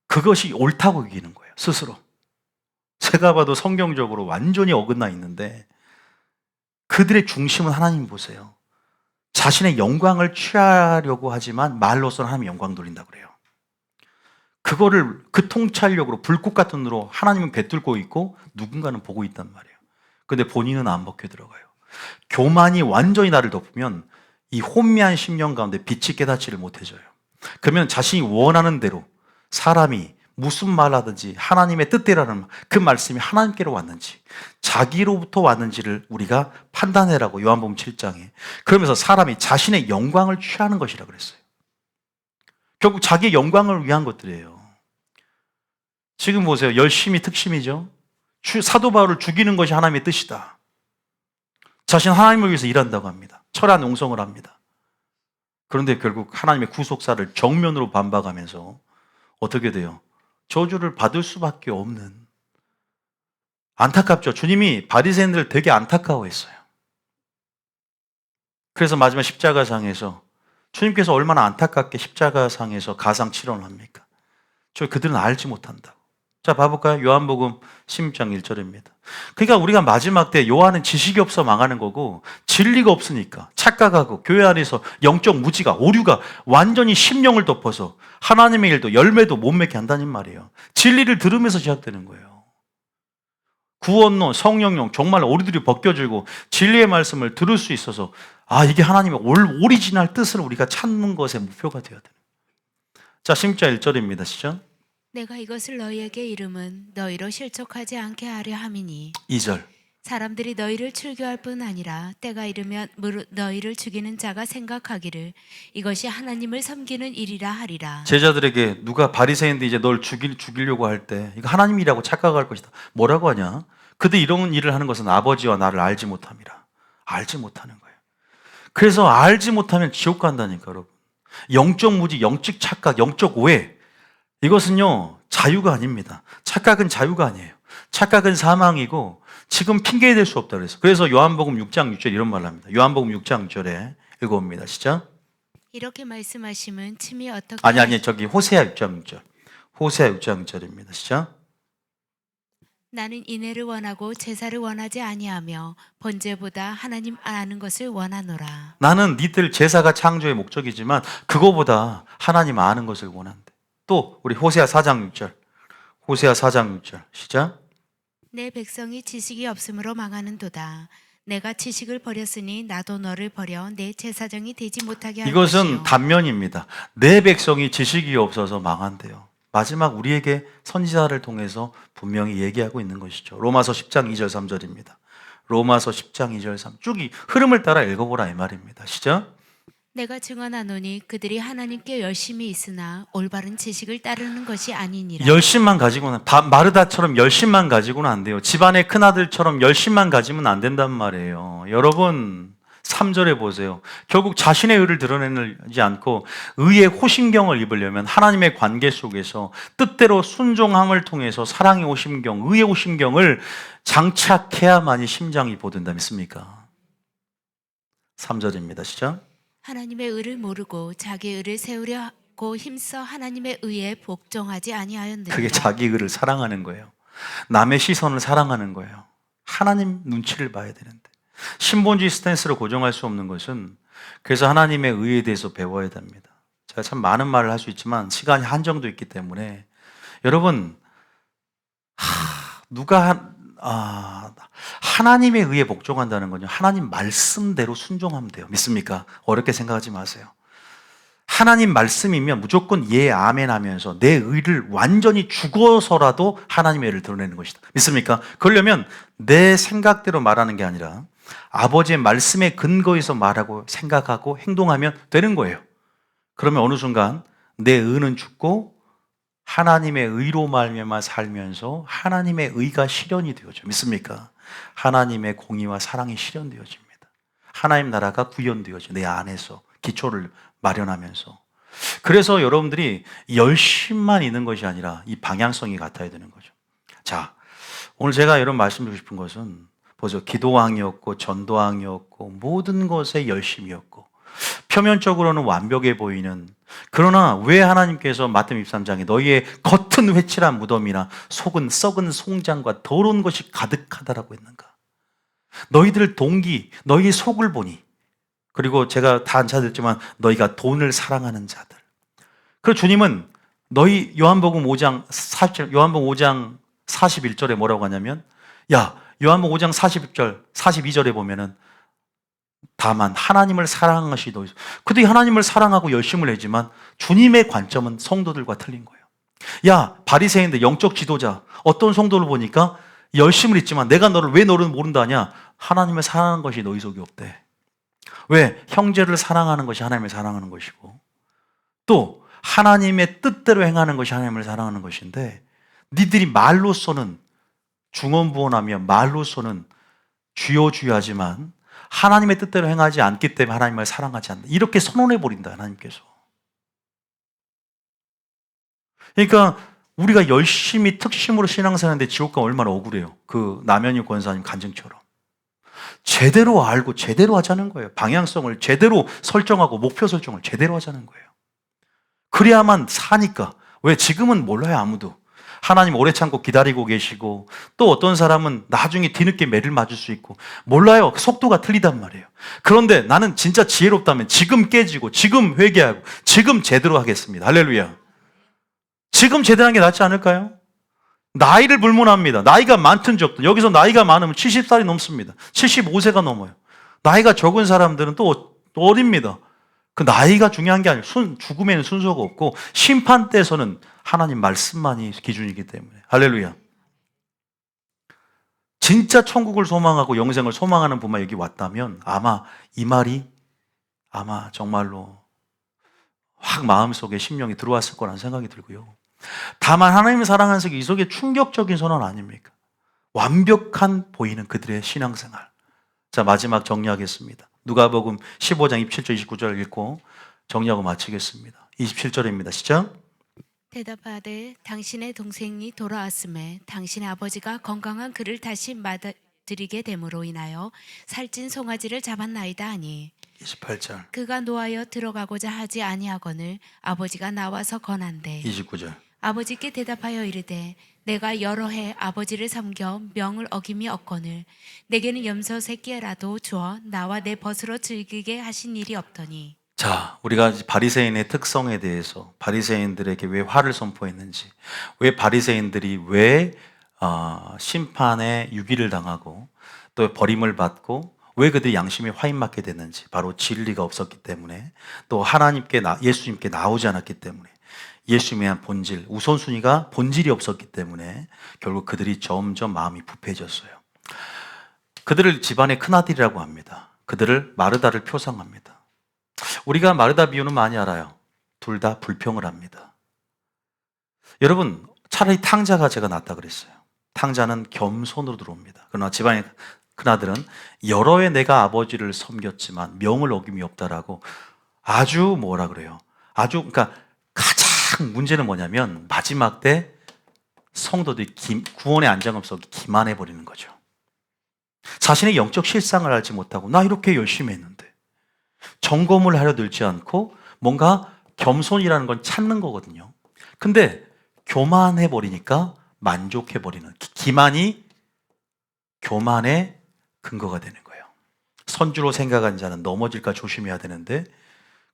그것이 옳다고 여기는 거예요, 스스로. 제가 봐도 성경적으로 완전히 어긋나 있는데 그들의 중심은 하나님 보세요. 자신의 영광을 취하려고 하지만 말로서는 하나님 영광 돌린다고 그래요. 그거를 그 통찰력으로 불꽃 같은 눈으로 하나님은 배뚫고 있고 누군가는 보고 있단 말이에요. 근데 본인은 안 벗겨 들어가요. 교만이 완전히 나를 덮으면 이 혼미한 심령 가운데 빛이 깨닫지를 못해져요. 그러면 자신이 원하는 대로 사람이 무슨 말 하든지 하나님의 뜻대로라는 그 말씀이 하나님께로 왔는지 자기로부터 왔는지를 우리가 판단해라고 요한복음 7장에. 그러면서 사람이 자신의 영광을 취하는 것이라고 그랬어요. 결국 자기의 영광을 위한 것들이에요. 지금 보세요. 열심히 특심이죠. 사도 바울을 죽이는 것이 하나님의 뜻이다. 자신 하나님을 위해서 일한다고 합니다. 철야 농성을 합니다. 그런데 결국 하나님의 구속사를 정면으로 반박하면서 어떻게 돼요? 저주를 받을 수밖에 없는. 안타깝죠. 주님이 바리새인들을 되게 안타까워했어요. 그래서 마지막 십자가상에서 주님께서 얼마나 안타깝게 십자가상에서 가상 치료를 합니까? 그들은 알지 못한다고. 자, 봐볼까요? 요한복음 16장 1절입니다. 그러니까 우리가 마지막 때 요한은 지식이 없어 망하는 거고 진리가 없으니까 착각하고 교회 안에서 영적 무지가 오류가 완전히 심령을 덮어서 하나님의 일도 열매도 못 맺게 한다는 말이에요. 진리를 들으면서 시작되는 거예요. 구원론, 성령론 정말 오류들이 벗겨지고 진리의 말씀을 들을 수 있어서 이게 하나님의 오리지널 뜻을 우리가 찾는 것의 목표가 되어야 돼요. 자, 16장 1절입니다. 시작. 내가 이것을 너희에게 이름은 너희로 실족하지 않게 하려 함이니 2절. 사람들이 너희를 출교할 뿐 아니라 때가 이르면 너희를 죽이는 자가 생각하기를 이것이 하나님을 섬기는 일이라 하리라. 제자들에게 누가 바리새인들 이제 널 죽이려고 할 때 이거 하나님이라고 착각할 것이다. 뭐라고 하냐? 그들 이런 일을 하는 것은 아버지와 나를 알지 못함이라. 알지 못하는 거예요. 그래서 알지 못하면 지옥 간다니까, 여러분. 영적 무지, 영적 착각, 영적 오해. 이것은요, 자유가 아닙니다. 착각은 자유가 아니에요. 착각은 사망이고 지금 핑계 댈 수 없다 그래서. 그래서 요한복음 6장 6절 이런 말을 합니다. 요한복음 6장 6절에 읽어봅니다. 시작. 이렇게 말씀하시면 침이 어떻게 아니 저기 호세아 6장 6절. 호세아 6장 6절입니다. 시작. 나는 인애를 원하고 제사를 원하지 아니하며 번제보다 하나님 아는 것을 원하노라. 나는 니들 제사가 창조의 목적이지만 그거보다 하나님 아는 것을 원한대. 또 우리 호세아 4장 6절. 호세아 4장 6절. 시작. 내 백성이 지식이 없으므로 망하는도다. 내가 지식을 버렸으니 나도 너를 버려 내 제사장이 되지 못하게 할 이것은 것이요. 단면입니다. 내 백성이 지식이 없어서 망한대요. 마지막 우리에게 선지자를 통해서 분명히 얘기하고 있는 것이죠. 로마서 10장 2절 3절입니다. 로마서 10장 2절 3. 쭉 흐름을 따라 읽어보라 이 말입니다. 시작. 내가 증언하노니 그들이 하나님께 열심히 있으나 올바른 지식을 따르는 것이 아니니라. 열심만 가지고는 마르다처럼 열심만 가지고는 안 돼요. 집안의 큰아들처럼 열심만 가지면 안 된단 말이에요. 여러분 3절에 보세요. 결국 자신의 의를 드러내지 않고 의의 호심경을 입으려면 하나님의 관계 속에서 뜻대로 순종함을 통해서 사랑의 호심경, 의의 호심경을 장착해야만이 심장이 보든다 믿습니까? 3절입니다. 시작. 하나님의 의를 모르고 자기 의를 세우려고 힘써 하나님의 의에 복종하지 아니하였느니라. 그게 자기 의를 사랑하는 거예요. 남의 시선을 사랑하는 거예요. 하나님 눈치를 봐야 되는데 신본주의 스탠스로 고정할 수 없는 것은 그래서 하나님의 의에 대해서 배워야 됩니다. 제가 참 많은 말을 할 수 있지만 시간이 한정도 있기 때문에 여러분 하나님의 의에 복종한다는 건요 하나님 말씀대로 순종하면 돼요. 믿습니까? 어렵게 생각하지 마세요. 하나님 말씀이면 무조건 예 아멘 하면서 내 의를 완전히 죽어서라도 하나님의 의를 드러내는 것이다. 믿습니까? 그러려면 내 생각대로 말하는 게 아니라 아버지의 말씀에 근거해서 말하고 생각하고 행동하면 되는 거예요. 그러면 어느 순간 내 의는 죽고 하나님의 의로 말미암아 살면서 하나님의 의가 실현이 되어져. 믿습니까? 하나님의 공의와 사랑이 실현되어집니다. 하나님 나라가 구현되어져. 내 안에서 기초를 마련하면서. 그래서 여러분들이 열심만 있는 것이 아니라 이 방향성이 같아야 되는 거죠. 자, 오늘 제가 여러분 말씀드리고 싶은 것은 보죠. 기도왕이었고 전도왕이었고 모든 것에 열심이었고 표면적으로는 완벽해 보이는 그러나 왜 하나님께서 마태복음 23장에 너희의 겉은 회칠한 무덤이나 속은 썩은 송장과 더러운 것이 가득하다라고 했는가? 너희들 동기, 너희의 속을 보니 그리고 제가 다 안 찾았지만 너희가 돈을 사랑하는 자들. 그리고 주님은 너희 요한복음 5장 41절에 뭐라고 하냐면 요한복음 5장 42절에 보면은 다만 하나님을 사랑한 것이 너희 그들이 하나님을 사랑하고 열심을 내지만 주님의 관점은 성도들과 틀린 거예요. 바리새인들 영적 지도자 어떤 성도를 보니까 열심을 했지만 내가 왜 너를 모른다 하냐? 하나님을 사랑하는 것이 너희 속에 없대. 왜? 형제를 사랑하는 것이 하나님을 사랑하는 것이고 또 하나님의 뜻대로 행하는 것이 하나님을 사랑하는 것인데 니들이 말로서는 중언부언하며 말로서는 주여 주여 하지만 하나님의 뜻대로 행하지 않기 때문에 하나님을 사랑하지 않는다. 이렇게 선언해 버린다 하나님께서. 그러니까 우리가 열심히 특심으로 신앙생활하는데 지옥 가면 얼마나 억울해요. 그 남현희 권사님 간증처럼. 제대로 알고 제대로 하자는 거예요. 방향성을 제대로 설정하고 목표 설정을 제대로 하자는 거예요. 그래야만 사니까. 왜? 지금은 몰라요, 아무도. 하나님 오래 참고 기다리고 계시고, 또 어떤 사람은 나중에 뒤늦게 매를 맞을 수 있고, 몰라요. 속도가 틀리단 말이에요. 그런데 나는 진짜 지혜롭다면 지금 깨지고, 지금 회개하고, 지금 제대로 하겠습니다. 할렐루야. 지금 제대로 하는 게 낫지 않을까요? 나이를 불문합니다. 나이가 많든 적든. 여기서 나이가 많으면 70살이 넘습니다. 75세가 넘어요. 나이가 적은 사람들은 또 어립니다. 그 나이가 중요한 게 아니고 죽음에는 순서가 없고 심판 때에서는 하나님 말씀만이 기준이기 때문에. 할렐루야. 진짜 천국을 소망하고 영생을 소망하는 분만 여기 왔다면 아마 이 말이 아마 정말로 확 마음속에 심령이 들어왔을 거라는 생각이 들고요. 다만 하나님을 사랑하는 세계 이 속에 충격적인 선언 아닙니까? 완벽한 보이는 그들의 신앙생활. 자, 마지막 정리하겠습니다. 누가복음 15장 27절 29절 읽고 정리하고 마치겠습니다. 27절입니다. 시작. 대답하되 당신의 동생이 돌아왔음에 당신의 아버지가 건강한 그를 다시 맞아들이게 됨으로 인하여 살찐 송아지를 잡았나이다 하니 28절. 그가 노하여 들어가고자 하지 아니하거늘 아버지가 나와서 권한대 29절. 아버지께 대답하여 이르되 내가 여러 해 아버지를 섬겨 명을 어김이 없거늘 내게는 염소 새끼라도 주어 나와 내 벗으로 즐기게 하신 일이 없더니. 자, 우리가 바리새인의 특성에 대해서 바리새인들에게 왜 화를 선포했는지, 왜 바리새인들이 왜 심판의 유기를 당하고 또 버림을 받고 왜 그들이 양심이 화인맞게 됐는지, 바로 진리가 없었기 때문에, 또 하나님께 예수님께 나오지 않았기 때문에, 예수님에 대한 본질, 우선순위가 본질이 없었기 때문에 결국 그들이 점점 마음이 부패해졌어요. 그들을 집안의 큰아들이라고 합니다. 그들을 마르다를 표상합니다. 우리가 마르다 비유는 많이 알아요. 둘 다 불평을 합니다. 여러분, 차라리 탕자가 제가 낫다 그랬어요. 탕자는 겸손으로 들어옵니다. 그러나 집안의 큰아들은 여러 해 내가 아버지를 섬겼지만 명을 어김이 없다라고 아주 뭐라 그래요. 아주, 그러니까 가장 문제는 뭐냐면 마지막 때 성도들이 구원의 안정감 속에 기만해 버리는 거죠. 자신의 영적 실상을 알지 못하고 나 이렇게 열심히 했는데 점검을 하려 들지 않고 뭔가 겸손이라는 건 찾는 거거든요. 근데 교만해 버리니까 만족해 버리는, 기만이 교만의 근거가 되는 거예요. 선주로 생각한 자는 넘어질까 조심해야 되는데,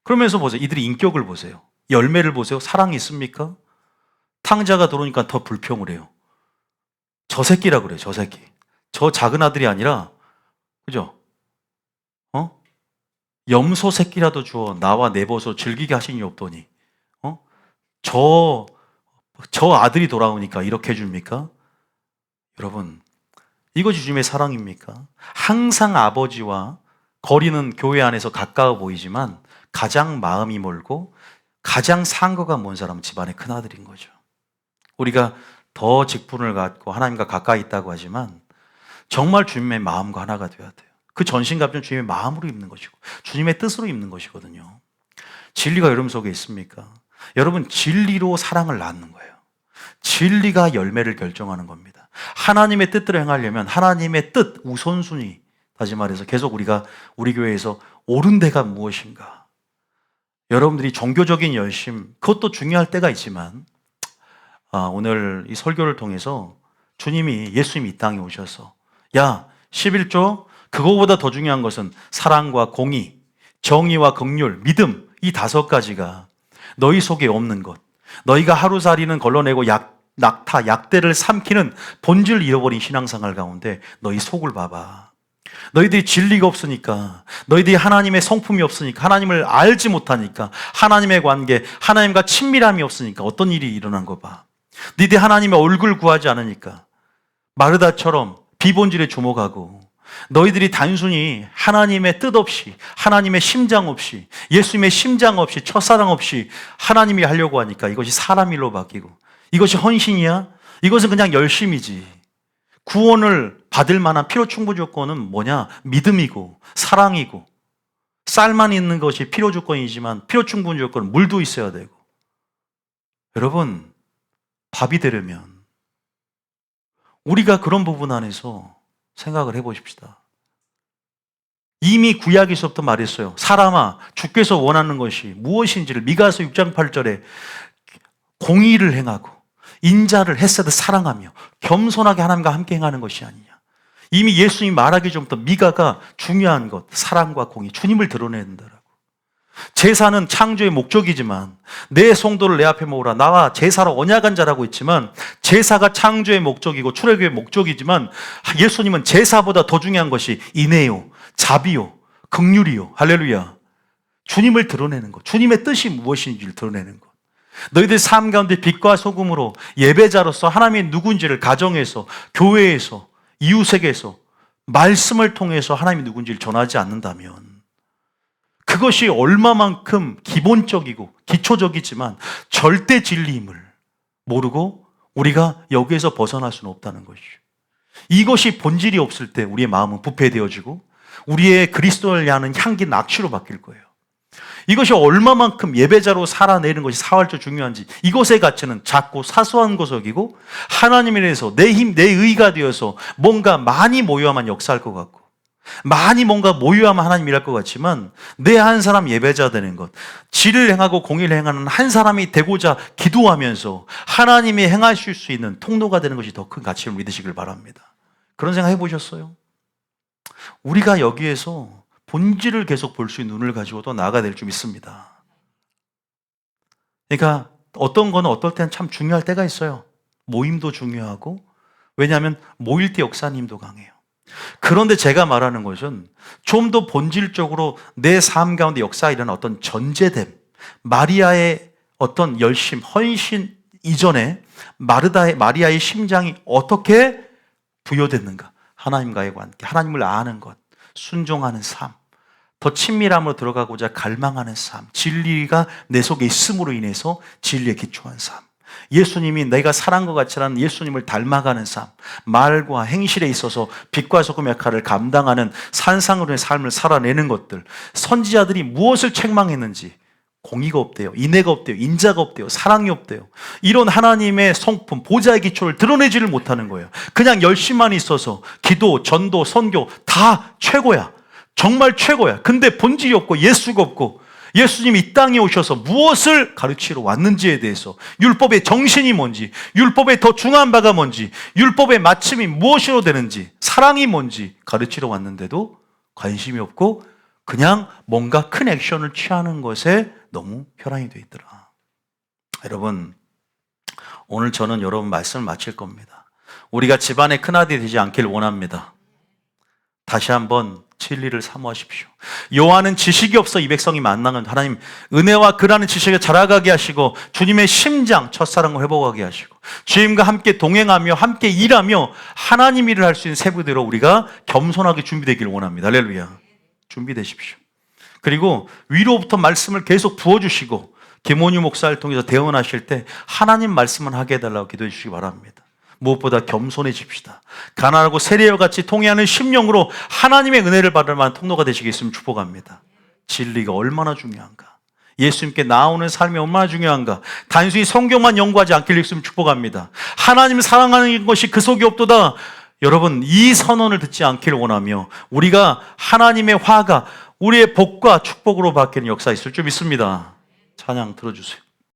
그러면서 보세요. 이들이 인격을 보세요. 열매를 보세요. 사랑이 있습니까? 탕자가 들어오니까 더 불평을 해요. 저 새끼라 그래요. 저 새끼. 저 작은 아들이 아니라, 그죠? 염소 새끼라도 주어 나와 내 벗어 즐기게 하시니 없더니, 저 아들이 돌아오니까 이렇게 해줍니까? 여러분, 이것이 주님의 사랑입니까? 항상 아버지와 거리는 교회 안에서 가까워 보이지만 가장 마음이 멀고 가장 상거가 먼 사람은 집안의 큰아들인 거죠. 우리가 더 직분을 갖고 하나님과 가까이 있다고 하지만 정말 주님의 마음과 하나가 되어야 돼요. 그 전신갑주는 주님의 마음으로 입는 것이고 주님의 뜻으로 입는 것이거든요. 진리가 여러분 속에 있습니까? 여러분, 진리로 사랑을 낳는 거예요. 진리가 열매를 결정하는 겁니다. 하나님의 뜻대로 행하려면 하나님의 뜻, 우선순위, 다시 말해서 계속 우리가 우리 교회에서 옳은 데가 무엇인가, 여러분들이 종교적인 열심, 그것도 중요할 때가 있지만 오늘 이 설교를 통해서 주님이, 예수님이 이 땅에 오셔서 야, 11조, 그거보다 더 중요한 것은 사랑과 공의, 정의와 긍휼, 믿음, 이 5가지가 너희 속에 없는 것, 너희가 하루살이는 걸러내고 낙타, 약대를 삼키는 본질을 잃어버린 신앙생활 가운데 너희 속을 봐봐. 너희들이 진리가 없으니까, 너희들이 하나님의 성품이 없으니까, 하나님을 알지 못하니까, 하나님의 관계, 하나님과 친밀함이 없으니까 어떤 일이 일어난 거 봐. 너희들이 하나님의 얼굴 구하지 않으니까 마르다처럼 비본질에 주목하고, 너희들이 단순히 하나님의 뜻 없이, 하나님의 심장 없이, 예수님의 심장 없이, 첫사랑 없이 하나님이 하려고 하니까 이것이 사람 일로 바뀌고, 이것이 헌신이야? 이것은 그냥 열심이지. 구원을 받을 만한 필요 충분 조건은 뭐냐? 믿음이고 사랑이고, 쌀만 있는 것이 필요 조건이지만 필요 충분 조건은 물도 있어야 되고. 여러분, 밥이 되려면 우리가 그런 부분 안에서 생각을 해보십시다. 이미 구약에서부터 말했어요. 사람아, 주께서 원하는 것이 무엇인지를 미가서 6장 8절에 공의를 행하고 인자를 헤세드 사랑하며 겸손하게 하나님과 함께 행하는 것이 아니냐. 이미 예수님이 말하기 전부터 미가가 중요한 것, 사랑과 공의, 주님을 드러낸다라고. 제사는 창조의 목적이지만 내 성도를 내 앞에 모으라. 나와 제사로 언약한 자라고 있지만 제사가 창조의 목적이고 출애굽의 목적이지만 예수님은 제사보다 더 중요한 것이 인애요, 자비요, 긍휼이요. 할렐루야. 주님을 드러내는 것, 주님의 뜻이 무엇인지를 드러내는 것. 너희들 삶 가운데 빛과 소금으로 예배자로서 하나님의 누군지를 가정에서, 교회에서, 이웃에게서 말씀을 통해서 하나님이 누군지를 전하지 않는다면 그것이 얼마만큼 기본적이고 기초적이지만 절대 진리임을 모르고 우리가 여기에서 벗어날 수는 없다는 것이죠. 이것이 본질이 없을 때 우리의 마음은 부패되어지고 우리의 그리스도를 향하는 향기는 악취로 바뀔 거예요. 이것이 얼마만큼 예배자로 살아내는 것이 사활적 중요한지, 이것의 가치는 작고 사소한 것이고 하나님에 대해서 내 힘, 내 의가 되어서 뭔가 많이 모여야만 역사할 것 같고 많이 뭔가 모여야만 하나님 일할 것 같지만 내 한 사람 예배자 되는 것, 질을 행하고 공의를 행하는 한 사람이 되고자 기도하면서 하나님이 행하실 수 있는 통로가 되는 것이 더 큰 가치를 믿으시길 바랍니다. 그런 생각 해보셨어요? 우리가 여기에서 본질을 계속 볼 수 있는 눈을 가지고도 나아가야 될 줄 믿습니다. 그러니까 어떤 거는 어떨 때는 참 중요할 때가 있어요. 모임도 중요하고, 왜냐하면 모일 때 역사님도 강해요. 그런데 제가 말하는 것은 좀 더 본질적으로 내 삶 가운데 역사에 일어난 어떤 전제됨, 마리아의 어떤 열심, 헌신 이전에 마리아의 심장이 어떻게 부여됐는가. 하나님과의 관계, 하나님을 아는 것, 순종하는 삶, 더 친밀함으로 들어가고자 갈망하는 삶, 진리가 내 속에 있음으로 인해서 진리에 기초한 삶, 예수님이 내가 사랑과 같이 하는 예수님을 닮아가는 삶, 말과 행실에 있어서 빛과 소금 역할을 감당하는 산상으로의 삶을 살아내는 것들, 선지자들이 무엇을 책망했는지, 공의가 없대요, 인애가 없대요, 인자가 없대요, 사랑이 없대요. 이런 하나님의 성품, 보좌의 기초를 드러내지를 못하는 거예요. 그냥 열심만 있어서 기도, 전도, 선교 다 최고야. 정말 최고야. 근데 본질이 없고 예수가 없고 예수님이 이 땅에 오셔서 무엇을 가르치러 왔는지에 대해서, 율법의 정신이 뭔지, 율법의 더 중요한 바가 뭔지, 율법의 마침이 무엇으로 되는지, 사랑이 뭔지 가르치러 왔는데도 관심이 없고 그냥 뭔가 큰 액션을 취하는 것에 너무 혈안이 되어 있더라. 여러분, 오늘 저는 여러분 말씀을 마칠 겁니다. 우리가 집안의 큰아들이 되지 않기를 원합니다. 다시 한번 진리를 사모하십시오. 요한은 지식이 없어 이 백성이 만나는 하나님 은혜와 그라는 지식에 자라가게 하시고 주님의 심장, 첫사랑을 회복하게 하시고 주님과 함께 동행하며 함께 일하며 하나님 일을 할 수 있는 세부대로 우리가 겸손하게 준비되기를 원합니다. 할렐루야. 준비되십시오. 그리고 위로부터 말씀을 계속 부어주시고 김원유 목사를 통해서 대언하실 때 하나님 말씀을 하게 해달라고 기도해 주시기 바랍니다. 무엇보다 겸손해집시다. 가난하고 세리와 같이 통해하는 심령으로 하나님의 은혜를 받을 만한 통로가 되시겠으면 축복합니다. 진리가 얼마나 중요한가, 예수님께 나오는 삶이 얼마나 중요한가, 단순히 성경만 연구하지 않기를 축복합니다. 하나님 사랑하는 것이 그 속에 없도다. 여러분, 이 선언을 듣지 않기를 원하며 우리가 하나님의 화가 우리의 복과 축복으로 바뀌는 역사 있을 줄 믿습니다. 찬양 들어주세요.